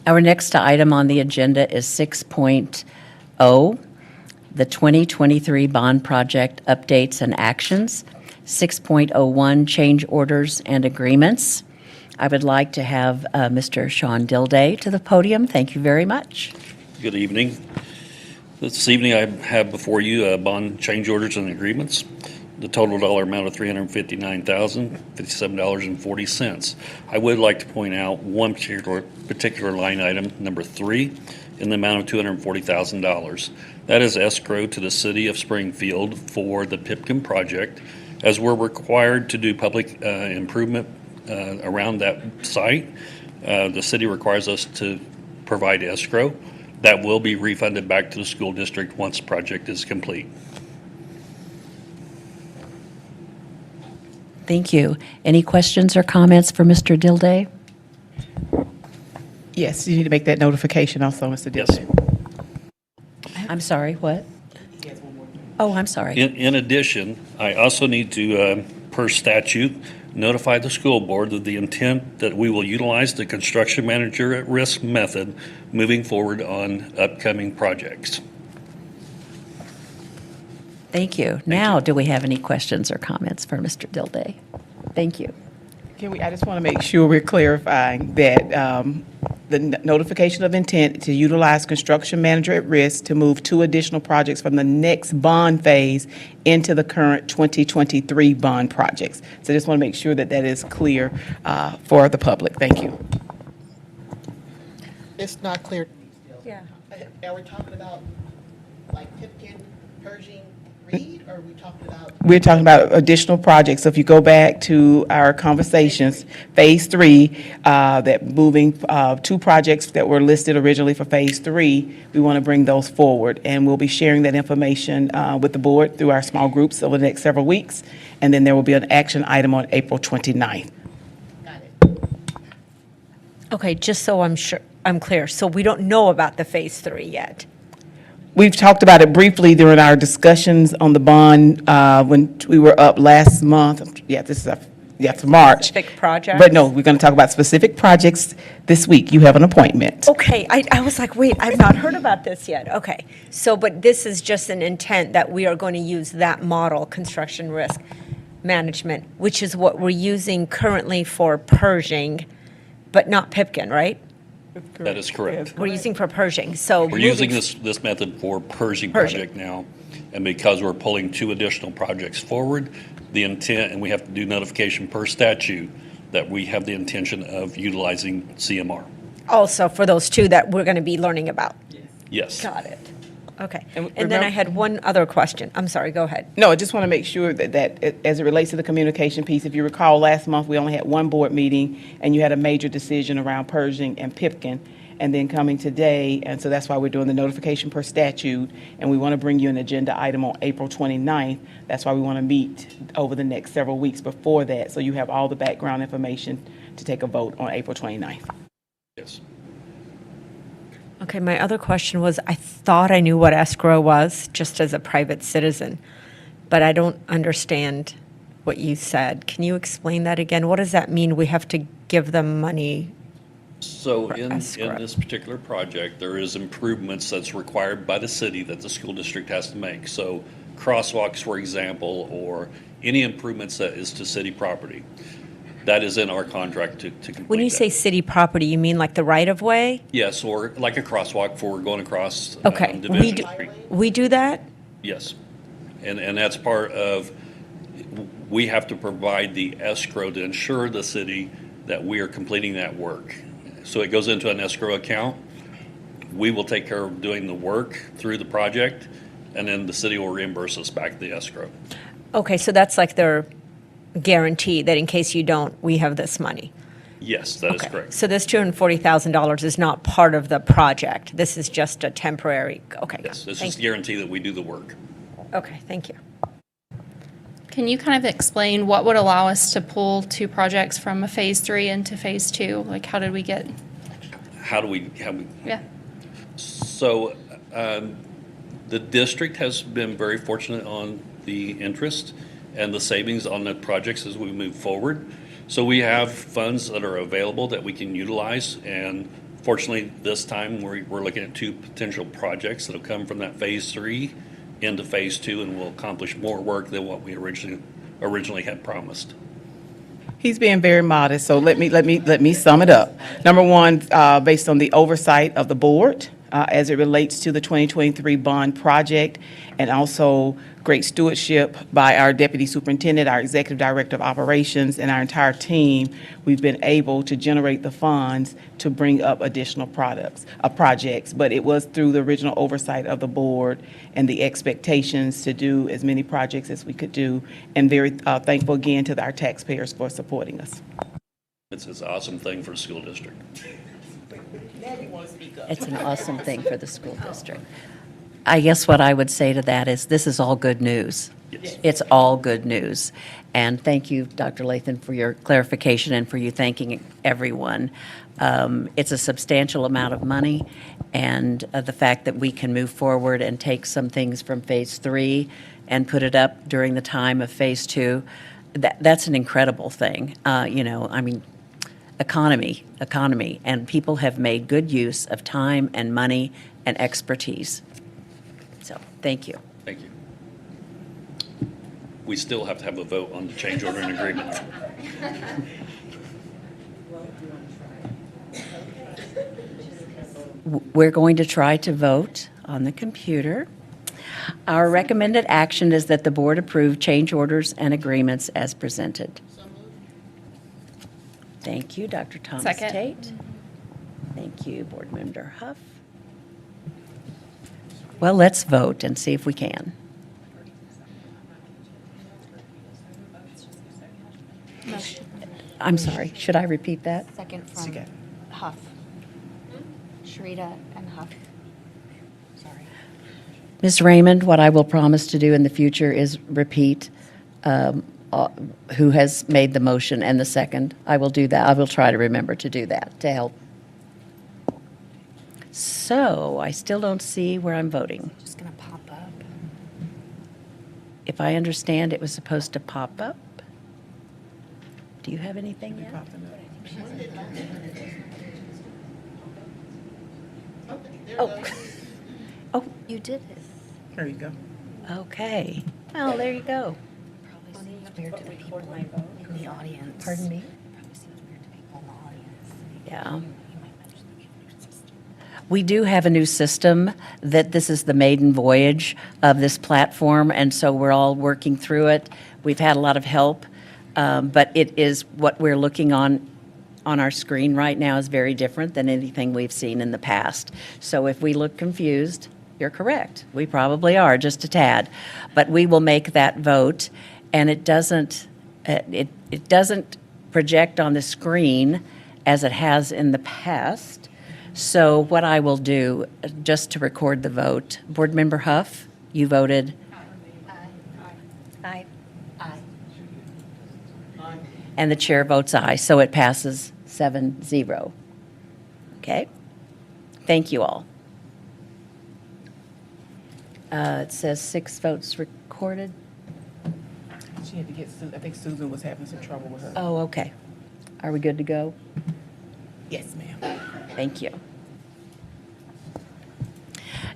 Our next item on the agenda is 6.0, the 2023 bond project updates and actions. 6.01, change orders and agreements. I would like to have Mr. Sean Dilday to the podium. Thank you very much. Good evening. This evening I have before you bond change orders and agreements. The total dollar amount of $359,057.40. I would like to point out one particular line item, number 3, in the amount of $240,000. That is escrow to the city of Springfield for the Pipkin project, as we're required to do public improvement around that site. The city requires us to provide escrow. That will be refunded back to the school district once the project is complete. Thank you. Any questions or comments for Mr. Dilday? Yes, you need to make that notification also, Mr. Dillon. I'm sorry, what? Oh, I'm sorry. In addition, I also need to, per statute, notify the school board of the intent that we will utilize the construction manager at risk method moving forward on upcoming projects. Thank you. Now, do we have any questions or comments for Mr. Dilday? Thank you. I just want to make sure we're clarifying that the notification of intent to utilize construction manager at risk to move 2 additional projects from the next bond phase into the current 2023 bond projects. So I just want to make sure that that is clear for the public. Thank you. It's not clear. Yeah. Are we talking about like Pipkin, Pershing, Reed, or are we talking about? We're talking about additional projects. So if you go back to our conversations, Phase 3, that moving 2 projects that were listed originally for Phase 3, we want to bring those forward. And we'll be sharing that information with the board through our small groups over the next several weeks. And then there will be an action item on April 29th. Okay, just so I'm clear, so we don't know about the Phase 3 yet? We've talked about it briefly during our discussions on the bond when we were up last month. Yeah, this is for March. Specific projects? But no, we're going to talk about specific projects this week. You have an appointment. Okay, I was like, wait, I've not heard about this yet. Okay, so, but this is just an intent that we are going to use that model, construction risk management, which is what we're using currently for Pershing, but not Pipkin, right? That is correct. We're using for Pershing, so. We're using this method for Pershing project now, and because we're pulling 2 additional projects forward, the intent, and we have to do notification per statute, that we have the intention of utilizing CMR. Also for those 2 that we're going to be learning about. Yes. Got it. Okay. And And then I had one other question. I'm sorry, go ahead. No, I just want to make sure that as it relates to the communication piece, if you recall, last month, we only had 1 board meeting, and you had a major decision around Pershing and Pipkin, and then coming today, and so that's why we're doing the notification per statute, and we want to bring you an agenda item on April 29th. That's why we want to meet over the next several weeks before that, so you have all the background information to take a vote on April 29th. Yes. Okay, my other question was, I thought I knew what escrow was, just as a private citizen, but I don't understand what you said. Can you explain that again? What does that mean? We have to give them money? So For in escrow. this particular project, there is improvements that's required by the city that the school district has to make. So crosswalks, for example, or any improvements that is to city property. That is in our contract to complete When you that. say city property, you mean like the right-of-way? Yes, or like a crosswalk for going across Okay, Division Street. we do that? Yes. And that's part of we have to provide the escrow to ensure the city that we are completing that work. So it goes into an escrow account. We will take care of doing the work through the project, and then the city will reimburse us back the escrow. Okay, so that's like their guarantee that in case you don't, we have this money. Yes, that is Okay. correct. So this $240,000 is not part of the project. This is just a temporary, okay. Yes, it's Thank just a guarantee that we do the work. Okay, thank you. Can you kind of explain what would allow us to pull two projects from a phase 3 into phase 2? Like, how did we get? How do we, Yeah. so, the district has been very fortunate on the interest and the savings on the projects as we move forward. So we have funds that are available that we can utilize, and fortunately, this time, we're looking at two potential projects that'll come from that phase 3 into phase 2, and will accomplish more work than what we originally had promised. He's being very modest, so let me sum it up. Number one, based on the oversight of the board as it relates to the 2023 bond project, and also great stewardship by our deputy superintendent, our executive director of operations, and our entire team, we've been able to generate the funds to bring up additional projects. But it was through the original oversight of the board and the expectations to do as many projects as we could do, and very thankful again to our taxpayers for supporting us. It's an awesome thing for a school district. It's an awesome thing for the school district. I guess what I would say to that is, this is all good news. Yes. It's all good news. And thank you, Dr. Lathan, for your clarification and for you thanking everyone. It's a substantial amount of money, and the fact that we can move forward and take some things from phase 3 and put it up during the time of phase 2, that's an incredible thing. Economy, and people have made good use of time and money and expertise. So, thank you. Thank you. We still have to have a vote on the change order and agreement. We're going to try to vote on the computer. Our recommended action is that the board approve change orders and agreements as presented. Thank you, Dr. Thomas Second. Tate. Thank you, Board Member Huff. Well, let's vote and see if we can. I'm sorry, should I repeat that? Second from Huff. Sharita and Huff. Sorry. Ms. Raymond, what I will promise to do in the future is repeat who has made the motion and the second. I will do that. I will try to remember to do that to help. So I still don't see where I'm voting. Just going to pop up. If I understand, it was supposed to pop up. Do you have anything yet? Oh, You did it. There you go. okay. Well, there you go. Probably seems weird to the people in the audience. Pardon me? Probably seems weird to people in the audience. Yeah. You might mention that we have a new system. We do have a new system, that this is the maiden voyage of this platform, and so we're all working through it. We've had a lot of help, but it is what we're looking on our screen right now is very different than anything we've seen in the past. So if we look confused, you're correct. We probably are, just a tad. But we will make that vote, and it doesn't project on the screen as it has in the past. So what I will do, just to record the vote, Board Member Huff, you voted? Aye. Aye. And the chair votes aye, so it passes 7-0. Okay? Thank you all. It says 6 votes recorded. She had to get, I think Susan was having some trouble with her. Oh, okay. Are we good to go? Yes, ma'am. Thank you.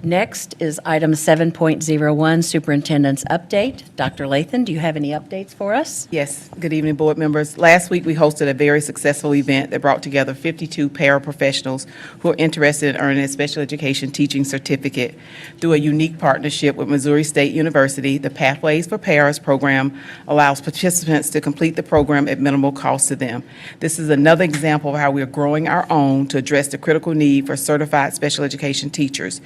Next is item 7.01, Superintendent's Update. Dr. Lathan, do you have any updates for us? Yes, good evening, board members. Last week, we hosted a very successful event that brought together 52 paraprofessionals who are interested in earning a special education teaching certificate. Through a unique partnership with Missouri State University, the Pathways for Paras program allows participants to complete the program at minimal cost to them. This is another example of how we are growing our own to address the critical need for certified special education teachers.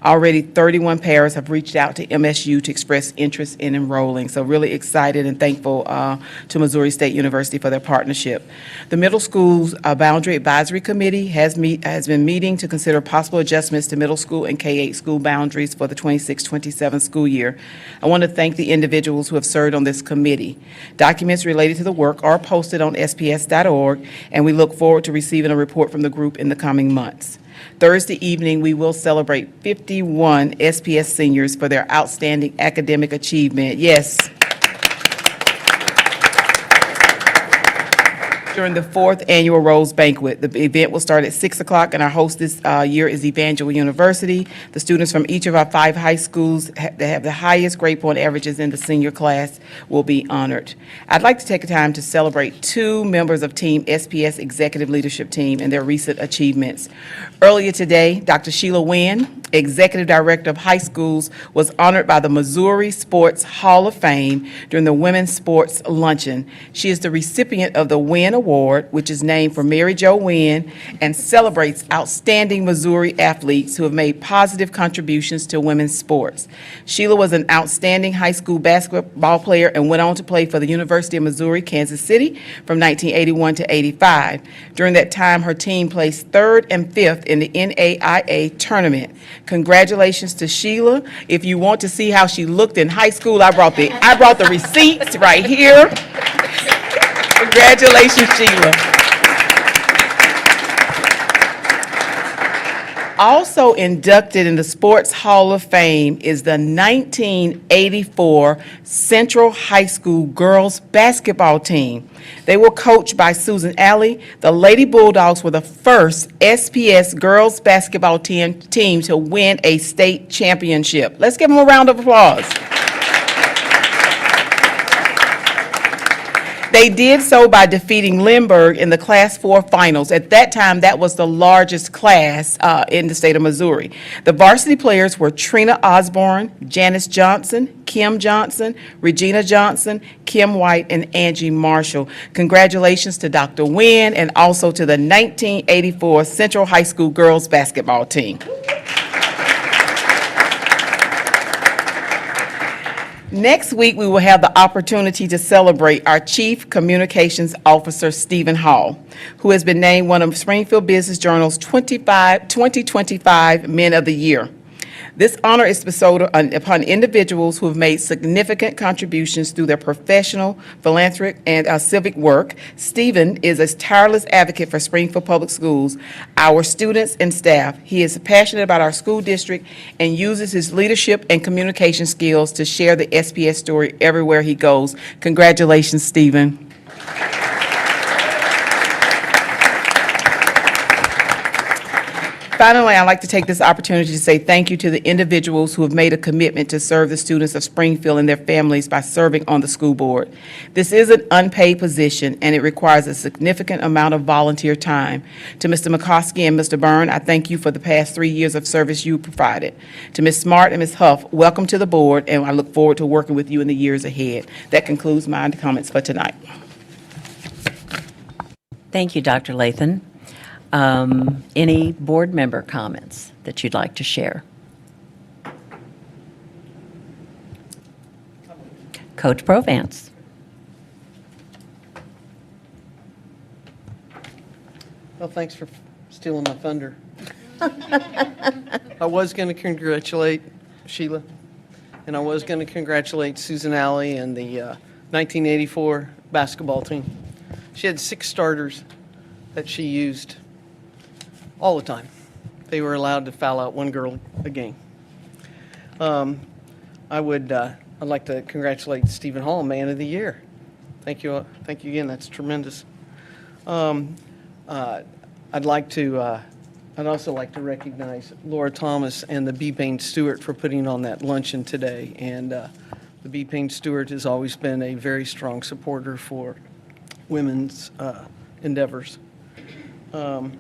Already 31 paras have reached out to MSU to express interest in enrolling, so really excited and thankful to Missouri State University for their partnership. The middle school's Boundary Advisory Committee has been meeting to consider possible adjustments to middle school and K-8 school boundaries for the 26-27 school year. I want to thank the individuals who have served on this committee. Documents related to the work are posted on sps.org, and we look forward to receiving a report from the group in the coming months. Thursday evening, we will celebrate 51 SPS seniors for their outstanding academic achievement. Yes. During the fourth annual Rose Banquet. The event will start at 6 o'clock, and our host this year is Evangel University. The students from each of our 5 high schools that have the highest grade point averages in the senior class will be honored. I'd like to take a time to celebrate 2 members of Team SPS Executive Leadership Team and their recent achievements. Earlier today, Dr. Sheila Wynn, Executive Director of High Schools, was honored by the Missouri Sports Hall of Fame during the Women's Sports Luncheon. She is the recipient of the Wynn Award, which is named for Mary Jo Wynn and celebrates outstanding Missouri athletes who have made positive contributions to women's sports. Sheila was an outstanding high school basketball player and went on to play for the University of Missouri, Kansas City from 1981 to 85. During that time, her team placed 3rd and 5th in the NAIA tournament. Congratulations to Sheila. If you want to see how she looked in high school, I brought the receipts right here. Congratulations, Sheila. Also inducted in the Sports Hall of Fame is the 1984 Central High School girls basketball team. They were coached by Susan Alley. The Lady Bulldogs were the first SPS girls basketball team to win a state championship. Let's give them a round of applause. They did so by defeating Lindbergh in the Class 4 finals. At that time, that was the largest class in the state of Missouri. The varsity players were Trina Osborne, Janice Johnson, Kim Johnson, Regina Johnson, Kim White, and Angie Marshall. Congratulations to Dr. Wynn and also to the 1984 Central High School girls basketball team. Next week, we will have the opportunity to celebrate our Chief Communications Officer, Stephen Hall, who has been named one of Springfield Business Journal's 2025 Men of the Year. This honor is bestowed upon individuals who have made significant contributions through their professional, philanthropic, and civic work. Stephen is a tireless advocate for Springfield Public Schools, our students and staff. He is passionate about our school district and uses his leadership and communication skills to share the SPS story everywhere he goes. Congratulations, Stephen. Finally, I'd like to take this opportunity to say thank you to the individuals who have made a commitment to serve the students of Springfield and their families by serving on the school board. This is an unpaid position, and it requires a significant amount of volunteer time. To Mr. McCoskey and Mr. Byrne, I thank you for the past 3 years of service you provided. To Ms. Smart and Ms. Huff, welcome to the board, and I look forward to working with you in the years ahead. That concludes my comments for tonight. Thank you, Dr. Lathan. Any board member comments that you'd like to share? Coach Provance. Well, thanks for stealing my thunder. I was going to congratulate Sheila, and I was going to congratulate Susan Alley and the 1984 basketball team. She had 6 starters that she used all the time. They were allowed to foul out 1 girl a game. I'd like to congratulate Stephen Hall, Man of the Year. Thank you again. That's tremendous. I'd like to I'd also like to recognize Laura Thomas and the B. Payne Stewart for putting on that luncheon today. And the B. Payne Stewart has always been a very strong supporter for women's endeavors. I'm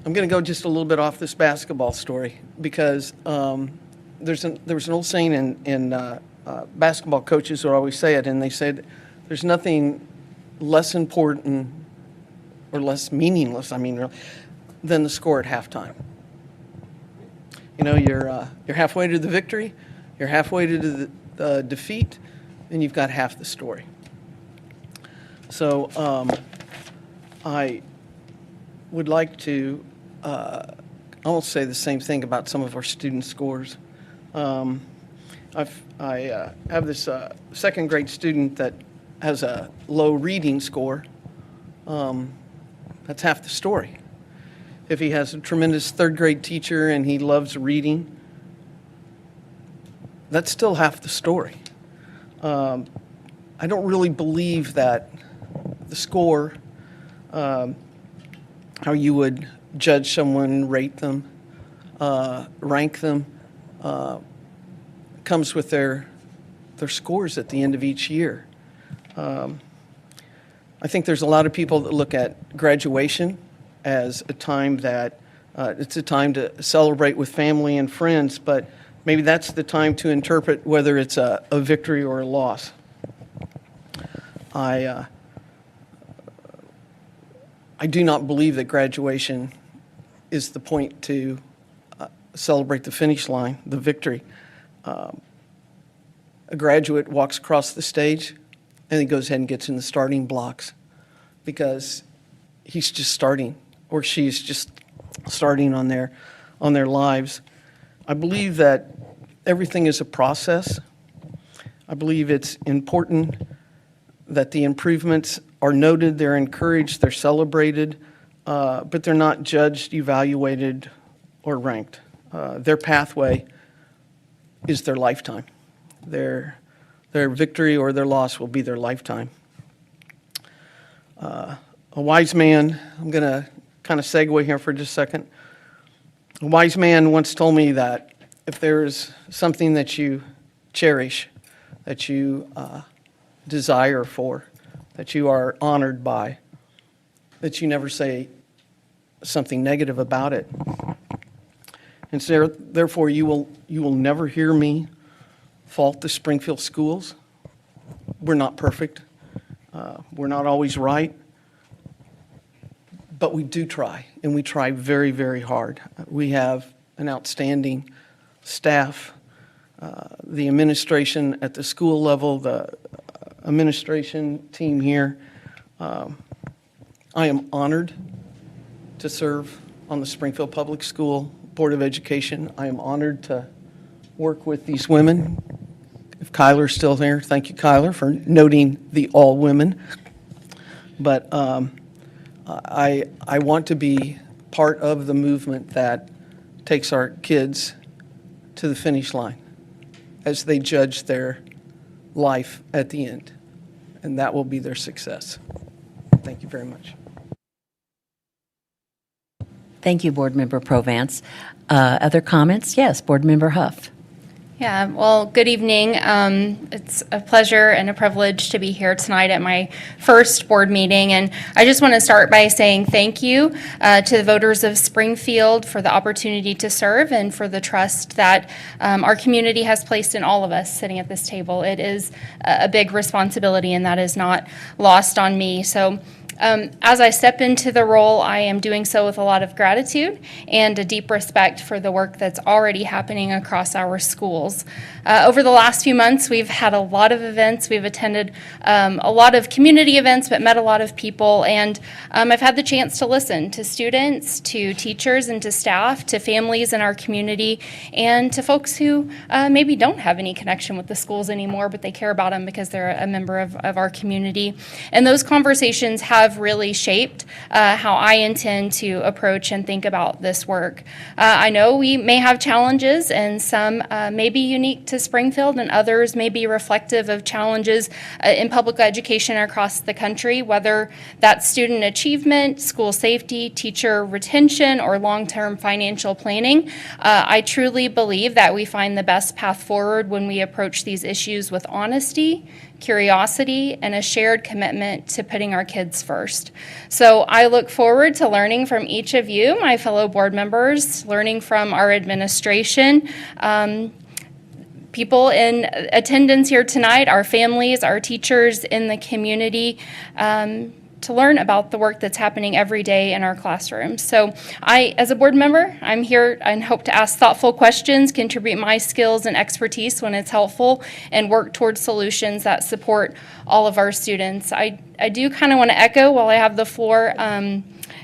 going to go just a little bit off this basketball story because there was an old saying in basketball coaches would always say it, and they said there's nothing less important or less meaningless, really, than the score at halftime. You know, you're halfway to the victory, you're halfway to the defeat, and you've got half the story. So I would like to almost say the same thing about some of our student scores. I have this second grade student that has a low reading score. That's half the story. If he has a tremendous third grade teacher and he loves reading, that's still half the story. I don't really believe that the score, how you would judge someone, rate them, rank them, comes with their scores at the end of each year. I think there's a lot of people that look at graduation as a time that it's a time to celebrate with family and friends, but maybe that's the time to interpret whether it's a victory or a loss. I do not believe that graduation is the point to celebrate the finish line, the victory. A graduate walks across the stage and he goes ahead and gets in the starting blocks because he's just starting or she's just starting on their lives. I believe that everything is a process. I believe it's important that the improvements are noted, they're encouraged, they're celebrated, but they're not judged, evaluated, or ranked. Their pathway is their lifetime. Their victory or their loss will be their lifetime. A wise man, I'm going to kind of segue here for just a second. A wise man once told me that if there's something that you cherish, that you desire for, that you are honored by, that you never say something negative about it. And so, therefore, you will never hear me fault the Springfield schools. We're not perfect. We're not always right. But we do try, and we try very, very hard. We have an outstanding staff, the administration at the school level, the administration team here. I am honored to serve on the Springfield Public School Board of Education. I am honored to work with these women. If Kyler's still there, thank you, Kyler, for noting the all women. But I want to be part of the movement that takes our kids to the finish line as they judge their life at the end, and that will be their success. Thank you very much. Thank you, Board Member Provance. Other comments? Yes, Board Member Huff. Yeah, well, good evening. It's a pleasure and a privilege to be here tonight at my first board meeting. And I just want to start by saying thank you to the voters of Springfield for the opportunity to serve and for the trust that our community has placed in all of us sitting at this table. It is a big responsibility, and that is not lost on me. So as I step into the role, I am doing so with a lot of gratitude and a deep respect for the work that's already happening across our schools. Over the last few months, we've had a lot of events. We've attended a lot of community events, but met a lot of people. And I've had the chance to listen to students, to teachers, and to staff, to families in our community, and to folks who maybe don't have any connection with the schools anymore, but they care about them because they're a member of our community. And those conversations have have really shaped how I intend to approach and think about this work. I know we may have challenges, and some may be unique to Springfield, and others may be reflective of challenges in public education across the country, whether that's student achievement, school safety, teacher retention, or long-term financial planning. I truly believe that we find the best path forward when we approach these issues with honesty, curiosity, and a shared commitment to putting our kids first. So I look forward to learning from each of you, my fellow board members, learning from our administration, people in attendance here tonight, our families, our teachers in the community, to learn about the work that's happening every day in our classrooms. So I, as a board member, I'm here and hope to ask thoughtful questions, contribute my skills and expertise when it's helpful, and work towards solutions that support all of our students. I do kind of want to echo, while I have the floor,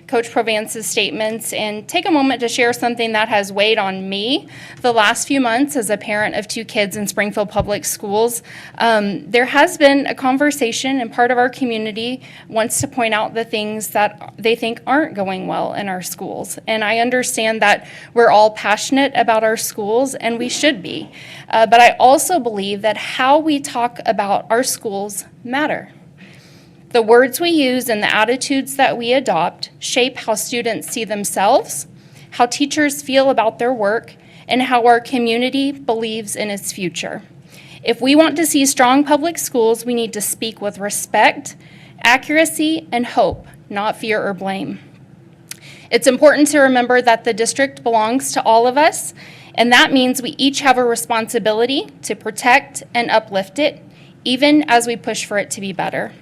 Coach Provance's statements and take a moment to share something that has weighed on me the last few months as a parent of 2 kids in Springfield Public Schools. There has been a conversation, and part of our community wants to point out the things that they think aren't going well in our schools. And I understand that we're all passionate about our schools, and we should be. But I also believe that how we talk about our schools matter. The words we use and the attitudes that we adopt shape how students see themselves, how teachers feel about their work, and how our community believes in its future. If we want to see strong public schools, we need to speak with respect, accuracy, and hope, not fear or blame. It's important to remember that the district belongs to all of us, and that means we each have a responsibility to protect and uplift it, even as we push for it to be better.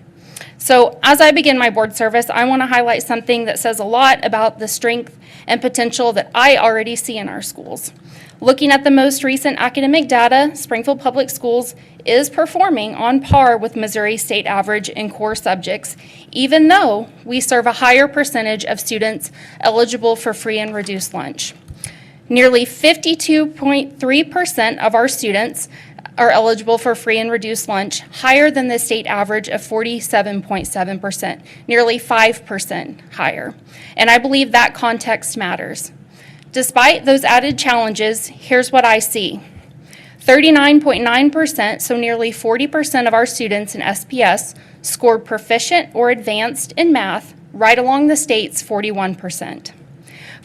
So as I begin my board service, I want to highlight something that says a lot about the strength and potential that I already see in our schools. Looking at the most recent academic data, Springfield Public Schools is performing on par with Missouri state average in core subjects, even though we serve a higher percentage of students eligible for free and reduced lunch. Nearly 52.3% of our students are eligible for free and reduced lunch, higher than the state average of 47.7%, nearly 5% higher. And I believe that context matters. Despite those added challenges, here's what I see. 39.9%, so nearly 40% of our students in SPS scored proficient or advanced in math, right along the state's 41%.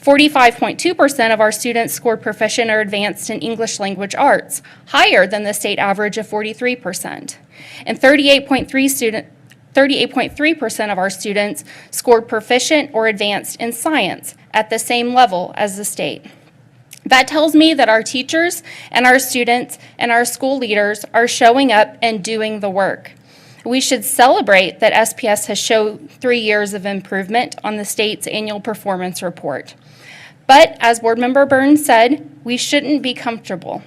45.2% of our students scored proficient or advanced in English language arts, higher than the state average of 43%. And 38.3% of our students scored proficient or advanced in science, at the same level as the state. That tells me that our teachers and our students and our school leaders are showing up and doing the work. We should celebrate that SPS has shown 3 years of improvement on the state's annual performance report. But as Board Member Burns said, we shouldn't be comfortable.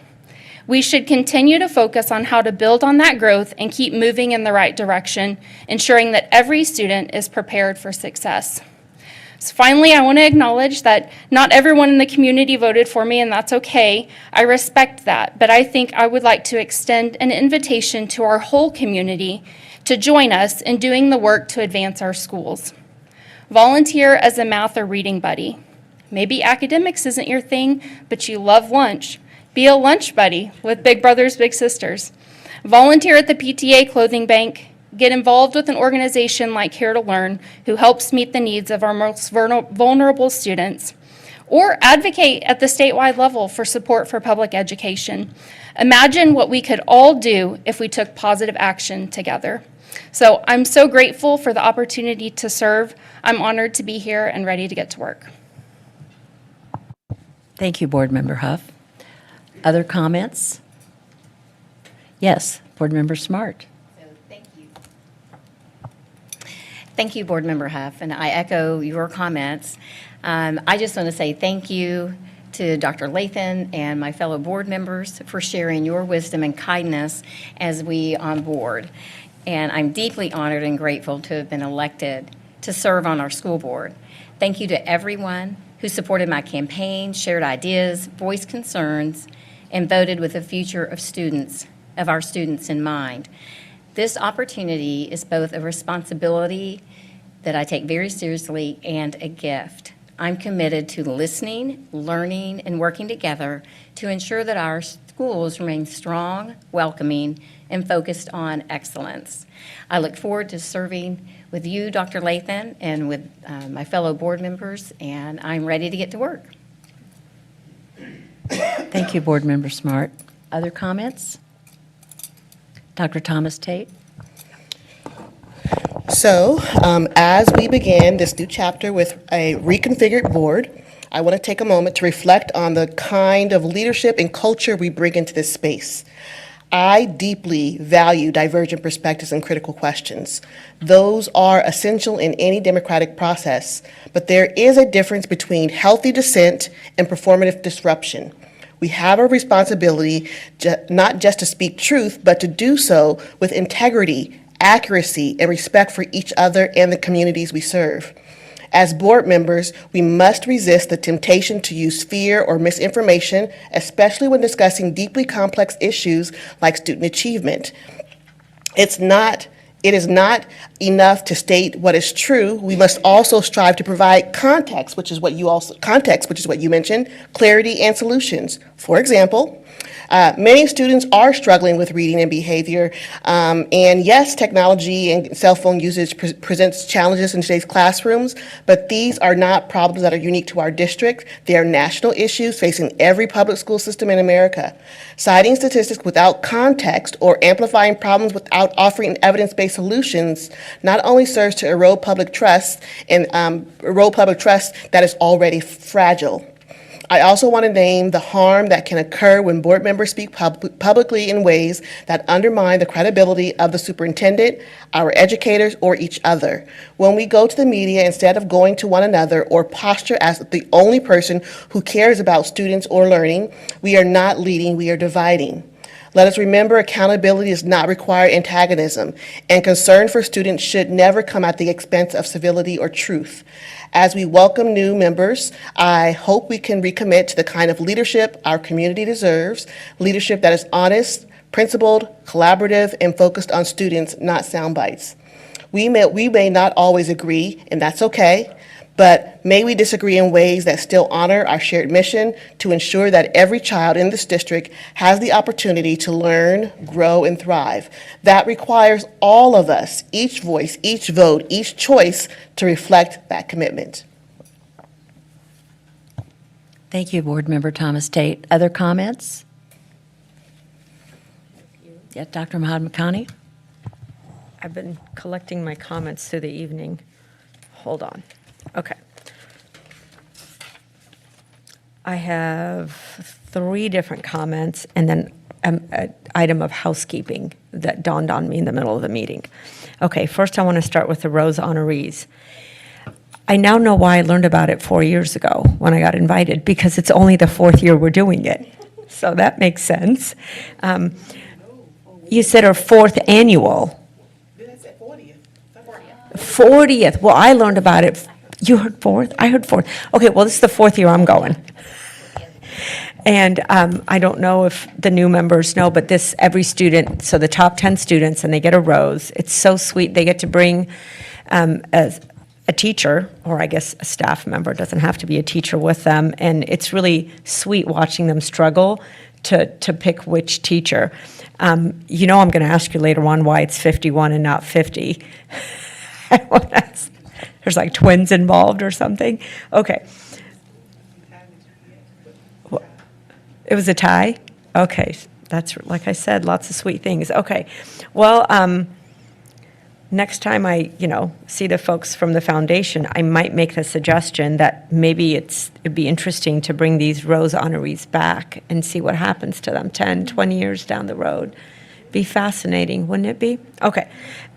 We should continue to focus on how to build on that growth and keep moving in the right direction, ensuring that every student is prepared for success. So finally, I want to acknowledge that not everyone in the community voted for me, and that's okay. I respect that, but I think I would like to extend an invitation to our whole community to join us in doing the work to advance our schools. Volunteer as a math or reading buddy. Maybe academics isn't your thing, but you love lunch. Be a lunch buddy with Big Brothers Big Sisters. Volunteer at the PTA clothing bank. Get involved with an organization like Here to Learn, who helps meet the needs of our most vulnerable students. Or advocate at the statewide level for support for public education. Imagine what we could all do if we took positive action together. So I'm so grateful for the opportunity to serve. I'm honored to be here and ready to get to work. Thank you, Board Member Huff. Other comments? Yes, Board Member Smart. Thank you, Board Member Huff, and I echo your comments. I just want to say thank you to Dr. Lathan and my fellow board members for sharing your wisdom and kindness as we on board. And I'm deeply honored and grateful to have been elected to serve on our school board. Thank you to everyone who supported my campaign, shared ideas, voiced concerns, and voted with the future of our students in mind. This opportunity is both a responsibility that I take very seriously and a gift. I'm committed to listening, learning, and working together to ensure that our schools remain strong, welcoming, and focused on excellence. I look forward to serving with you, Dr. Lathan, and with my fellow board members, and I'm ready to get to work. Thank you, Board Member Smart. Other comments? Dr. Thomas Tate? So, as we begin this new chapter with a reconfigured board, I want to take a moment to reflect on the kind of leadership and culture we bring into this space. I deeply value divergent perspectives and critical questions. Those are essential in any democratic process, but there is a difference between healthy dissent and performative disruption. We have a responsibility not just to speak truth, but to do so with integrity, accuracy, and respect for each other and the communities we serve. As board members, we must resist the temptation to use fear or misinformation, especially when discussing deeply complex issues like student achievement. It is not enough to state what is true. We must also strive to provide context, which is what you mentioned, clarity and solutions. For example, many students are struggling with reading and behavior, and yes, technology and cell phone usage presents challenges in today's classrooms, but these are not problems that are unique to our district. They are national issues facing every public school system in America. Citing statistics without context or amplifying problems without offering evidence-based solutions not only serves to erode public trust that is already fragile. I also want to name the harm that can occur when board members speak publicly in ways that undermine the credibility of the superintendent, our educators, or each other. When we go to the media instead of going to one another or posture as the only person who cares about students or learning, we are not leading, we are dividing. Let us remember accountability does not require antagonism, and concern for students should never come at the expense of civility or truth. As we welcome new members, I hope we can recommit to the kind of leadership our community deserves, leadership that is honest, principled, collaborative, and focused on students, not sound bites. We may not always agree, and that's okay, but may we disagree in ways that still honor our shared mission to ensure that every child in this district has the opportunity to learn, grow, and thrive. That requires all of us, each voice, each vote, each choice to reflect that commitment. Thank you, Board Member Thomas Tate. Other comments? Yes, Dr. Mahatma. I've been collecting my comments through the evening. Hold on. Okay. I have 3 different comments and then an item of housekeeping that dawned on me in the middle of the meeting. Okay, first I want to start with the Rose honorees. I now know why I learned about it 4 years ago when I got invited, because it's only the 4th year we're doing it. So that makes sense. You said our 4th annual. 40th. Well, I learned about it. You heard 4th? I heard 4th. Okay, well, this is the 4th year I'm going. And I don't know if the new members know, but every student, so the top 10 students, and they get a rose. It's so sweet. They get to bring a teacher, or I guess a staff member, doesn't have to be a teacher with them. And it's really sweet watching them struggle to pick which teacher. I'm going to ask you later on why it's 51 and not 50. There's like twins involved or something. Okay. It was a tie? Okay. That's, like I said, lots of sweet things. Okay. Well, next time I, see the folks from the foundation, I might make the suggestion that maybe it'd be interesting to bring these Rose honorees back and see what happens to them 10, 20 years down the road. Be fascinating, wouldn't it be? Okay.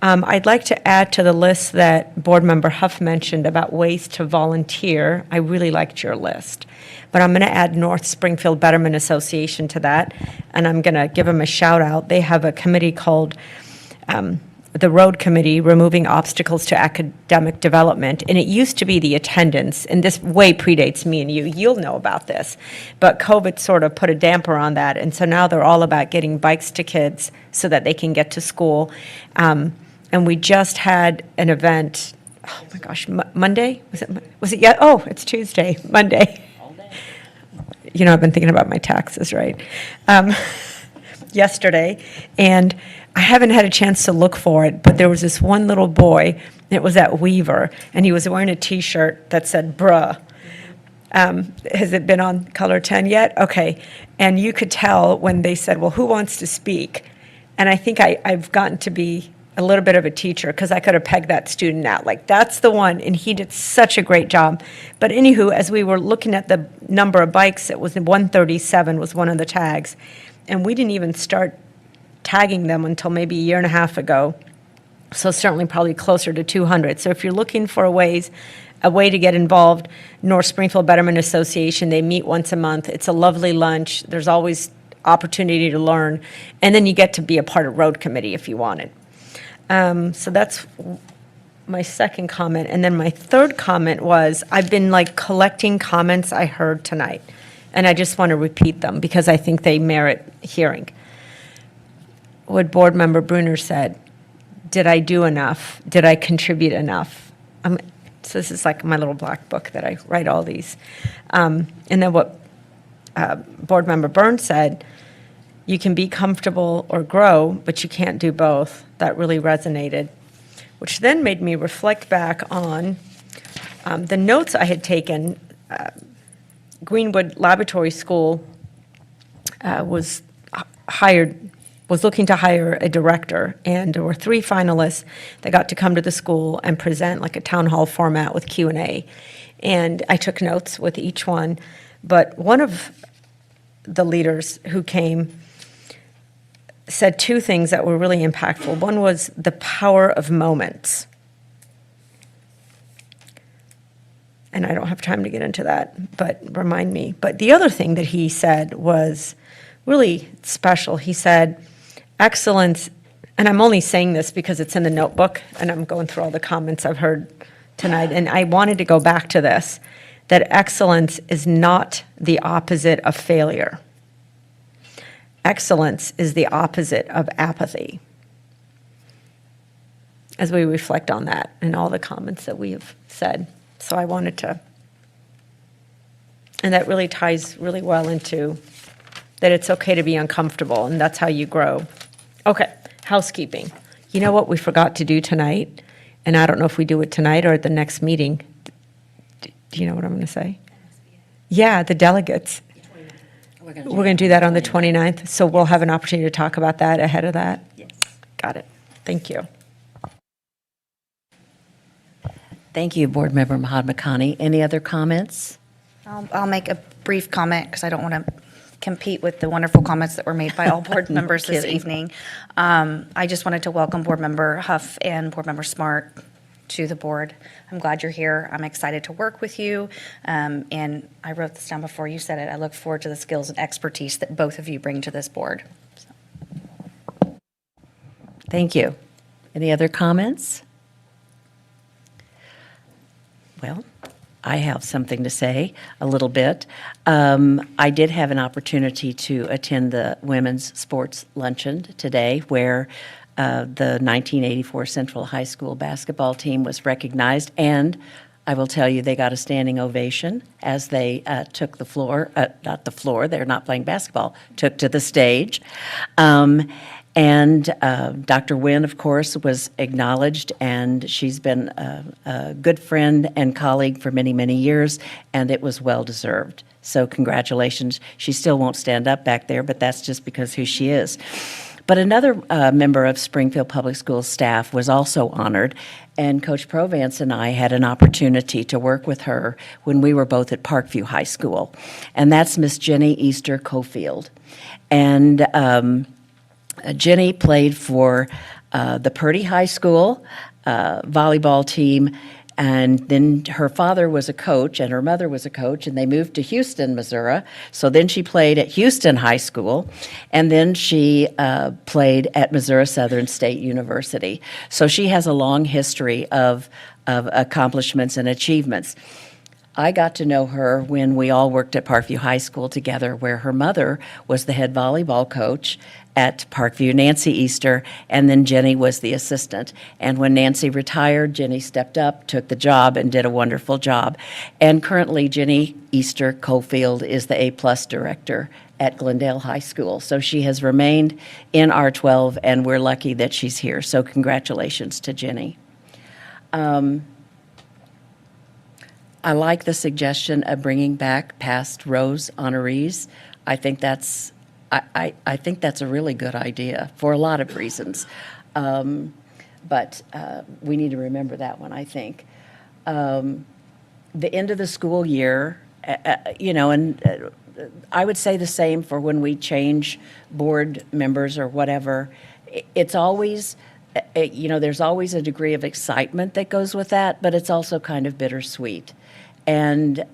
I'd like to add to the list that Board Member Huff mentioned about ways to volunteer. I really liked your list. But I'm going to add North Springfield Betterment Association to that, and I'm going to give them a shout out. They have a committee called the Road Committee, Removing Obstacles to Academic Development, and it used to be the attendance, and this way predates me and you. You'll know about this, but COVID sort of put a damper on that, and so now they're all about getting bikes to kids so that they can get to school. And we just had an event oh my gosh, Monday? Was it yet? Oh, it's Tuesday, Monday. You know, I've been thinking about my taxes, right? Yesterday, and I haven't had a chance to look for it, but there was this one little boy, it was at Weaver, and he was wearing a T-shirt that said, bruh. Has it been on Color 10 yet? Okay. And you could tell when they said, well, who wants to speak? And I think I've gotten to be a little bit of a teacher because I could have pegged that student out. Like, that's the one. And he did such a great job. But anywho, as we were looking at the number of bikes, it was 137 was one of the tags. And we didn't even start tagging them until maybe a year and a half ago. So certainly probably closer to 200. So if you're looking for a way to get involved, North Springfield Betterment Association, they meet once a month. It's a lovely lunch. There's always opportunity to learn. And then you get to be a part of road committee if you want it. So that's my second comment. And then my third comment was, I've been like collecting comments I heard tonight. And I just want to repeat them because I think they merit hearing. What Board Member Bruner said, did I do enough? Did I contribute enough? So this is like my little black book that I write all these. And then what Board Member Burns said, you can be comfortable or grow, but you can't do both. That really resonated, which then made me reflect back on the notes I had taken. Greenwood Laboratory School was looking to hire a director, and there were 3 finalists that got to come to the school and present like a town hall format with Q&A. And I took notes with each one, but one of the leaders who came said 2 things that were really impactful. One was the power of moments. And I don't have time to get into that, but remind me. But the other thing that he said was really special. He said, excellence, and I'm only saying this because it's in the notebook, and I'm going through all the comments I've heard tonight, and I wanted to go back to this, that excellence is not the opposite of failure. Excellence is the opposite of apathy. As we reflect on that and all the comments that we have said. So I wanted to, and that really ties really well into that it's okay to be uncomfortable, and that's how you grow. Okay, housekeeping. You know what we forgot to do tonight? And I don't know if we do it tonight or at the next meeting. Do you know what I'm going to say? Yeah, the delegates. We're going to do that on the 29th, so we'll have an opportunity to talk about that ahead of that? Yes. Got it. Thank you. Thank you, Board Member Mahatma Khani. Any other comments? I'll make a brief comment because I don't want to compete with the wonderful comments that were made by all board members this kidding. evening. I just wanted to welcome Board Member Huff and Board Member Smart to the board. I'm glad you're here. I'm excited to work with you. And I wrote this down before you said it. I look forward to the skills and expertise that both of you bring to this board. Thank you. Any other comments? Well, I have something to say, a little bit. I did have an opportunity to attend the Women's Sports Luncheon today, where the 1984 Central High School basketball team was recognized, and I will tell you, they got a standing ovation as they took the floor, not the floor, they're not playing basketball, took to the stage. And Dr. Wynn, of course, was acknowledged, and she's been a good friend and colleague for many, many years, and it was well-deserved. So congratulations. She still won't stand up back there, but that's just because who she is. But another member of Springfield Public Schools staff was also honored, and Coach Provance and I had an opportunity to work with her when we were both at Parkview High School, and that's Miss Jenny Easter Cofield. And Jenny played for the Purdy High School volleyball team, and then her father was a coach and her mother was a coach, and they moved to Houston, Missouri. So then she played at Houston High School, and then she played at Missouri Southern State University. So she has a long history of accomplishments and achievements. I got to know her when we all worked at Parkview High School together, where her mother was the head volleyball coach at Parkview, Nancy Easter, and then Jenny was the assistant. And when Nancy retired, Jenny stepped up, took the job, and did a wonderful job. And currently, Jenny Easter Cofield is the A-plus director at Glendale High School. So she has remained in R12, and we're lucky that she's here. So congratulations to Jenny. I like the suggestion of bringing back past Rose honorees. I think that's I think that's a really good idea for a lot of reasons. But we need to remember that one, I think. The end of the school year, and I would say the same for when we change board members or whatever. It's always, there's always a degree of excitement that goes with that, but it's also kind of bittersweet. And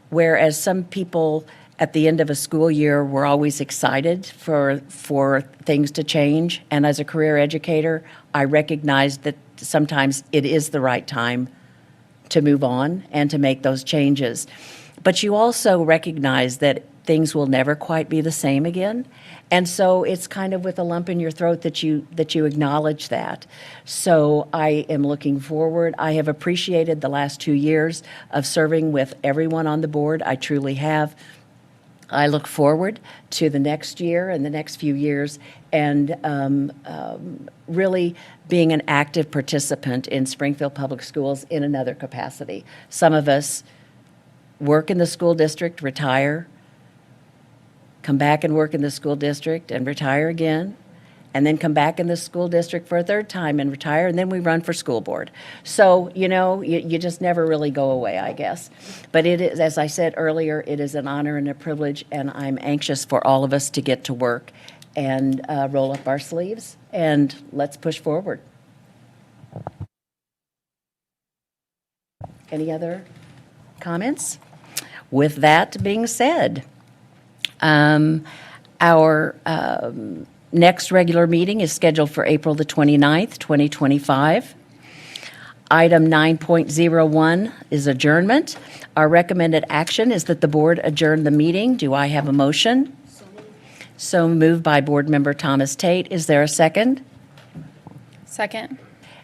whereas some people at the end of a school year were always excited for things to change, and as a career educator, I recognize that sometimes it is the right time to move on and to make those changes. But you also recognize that things will never quite be the same again. And so it's kind of with a lump in your throat that you acknowledge that. So I am looking forward. I have appreciated the last 2 years of serving with everyone on the board. I truly have. I look forward to the next year and the next few years and really being an active participant in Springfield Public Schools in another capacity. Some of us work in the school district, retire, come back and work in the school district and retire again, and then come back in the school district for a third time and retire, and then we run for school board. So, you just never really go away, I guess. But it is, as I said earlier, it is an honor and a privilege, and I'm anxious for all of us to get to work and roll up our sleeves, and let's push forward. Any other comments? With that being said, our next regular meeting is scheduled for April the 29th, 2025. Item 9.01 is adjournment. Our recommended action is that the board adjourn the meeting. Do I have a motion? So moved by Board Member Thomas Tate. Is there a second? Second.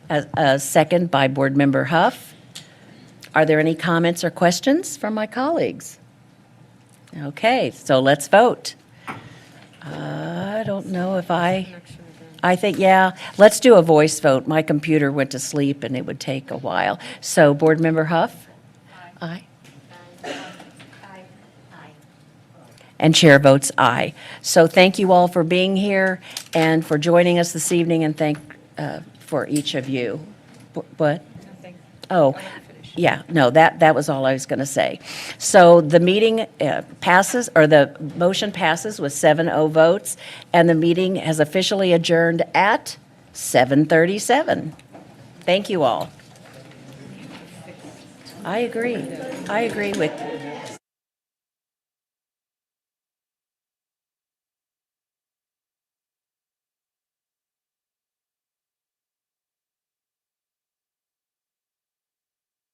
A second by Board Member Huff. Are there any comments or questions from my colleagues? Okay, so let's vote. I don't know if I think, yeah, let's do a voice vote. My computer went to sleep and it would take a while. So Board Member Huff? Aye. And Chair votes aye. So thank you all for being here and for joining us this evening, and thank for each of you. What? Oh, yeah, no, that was all I was going to say. So the meeting passes, or the motion passes with 7-0 votes, and the meeting has officially adjourned at 7:37. Thank you all. I agree with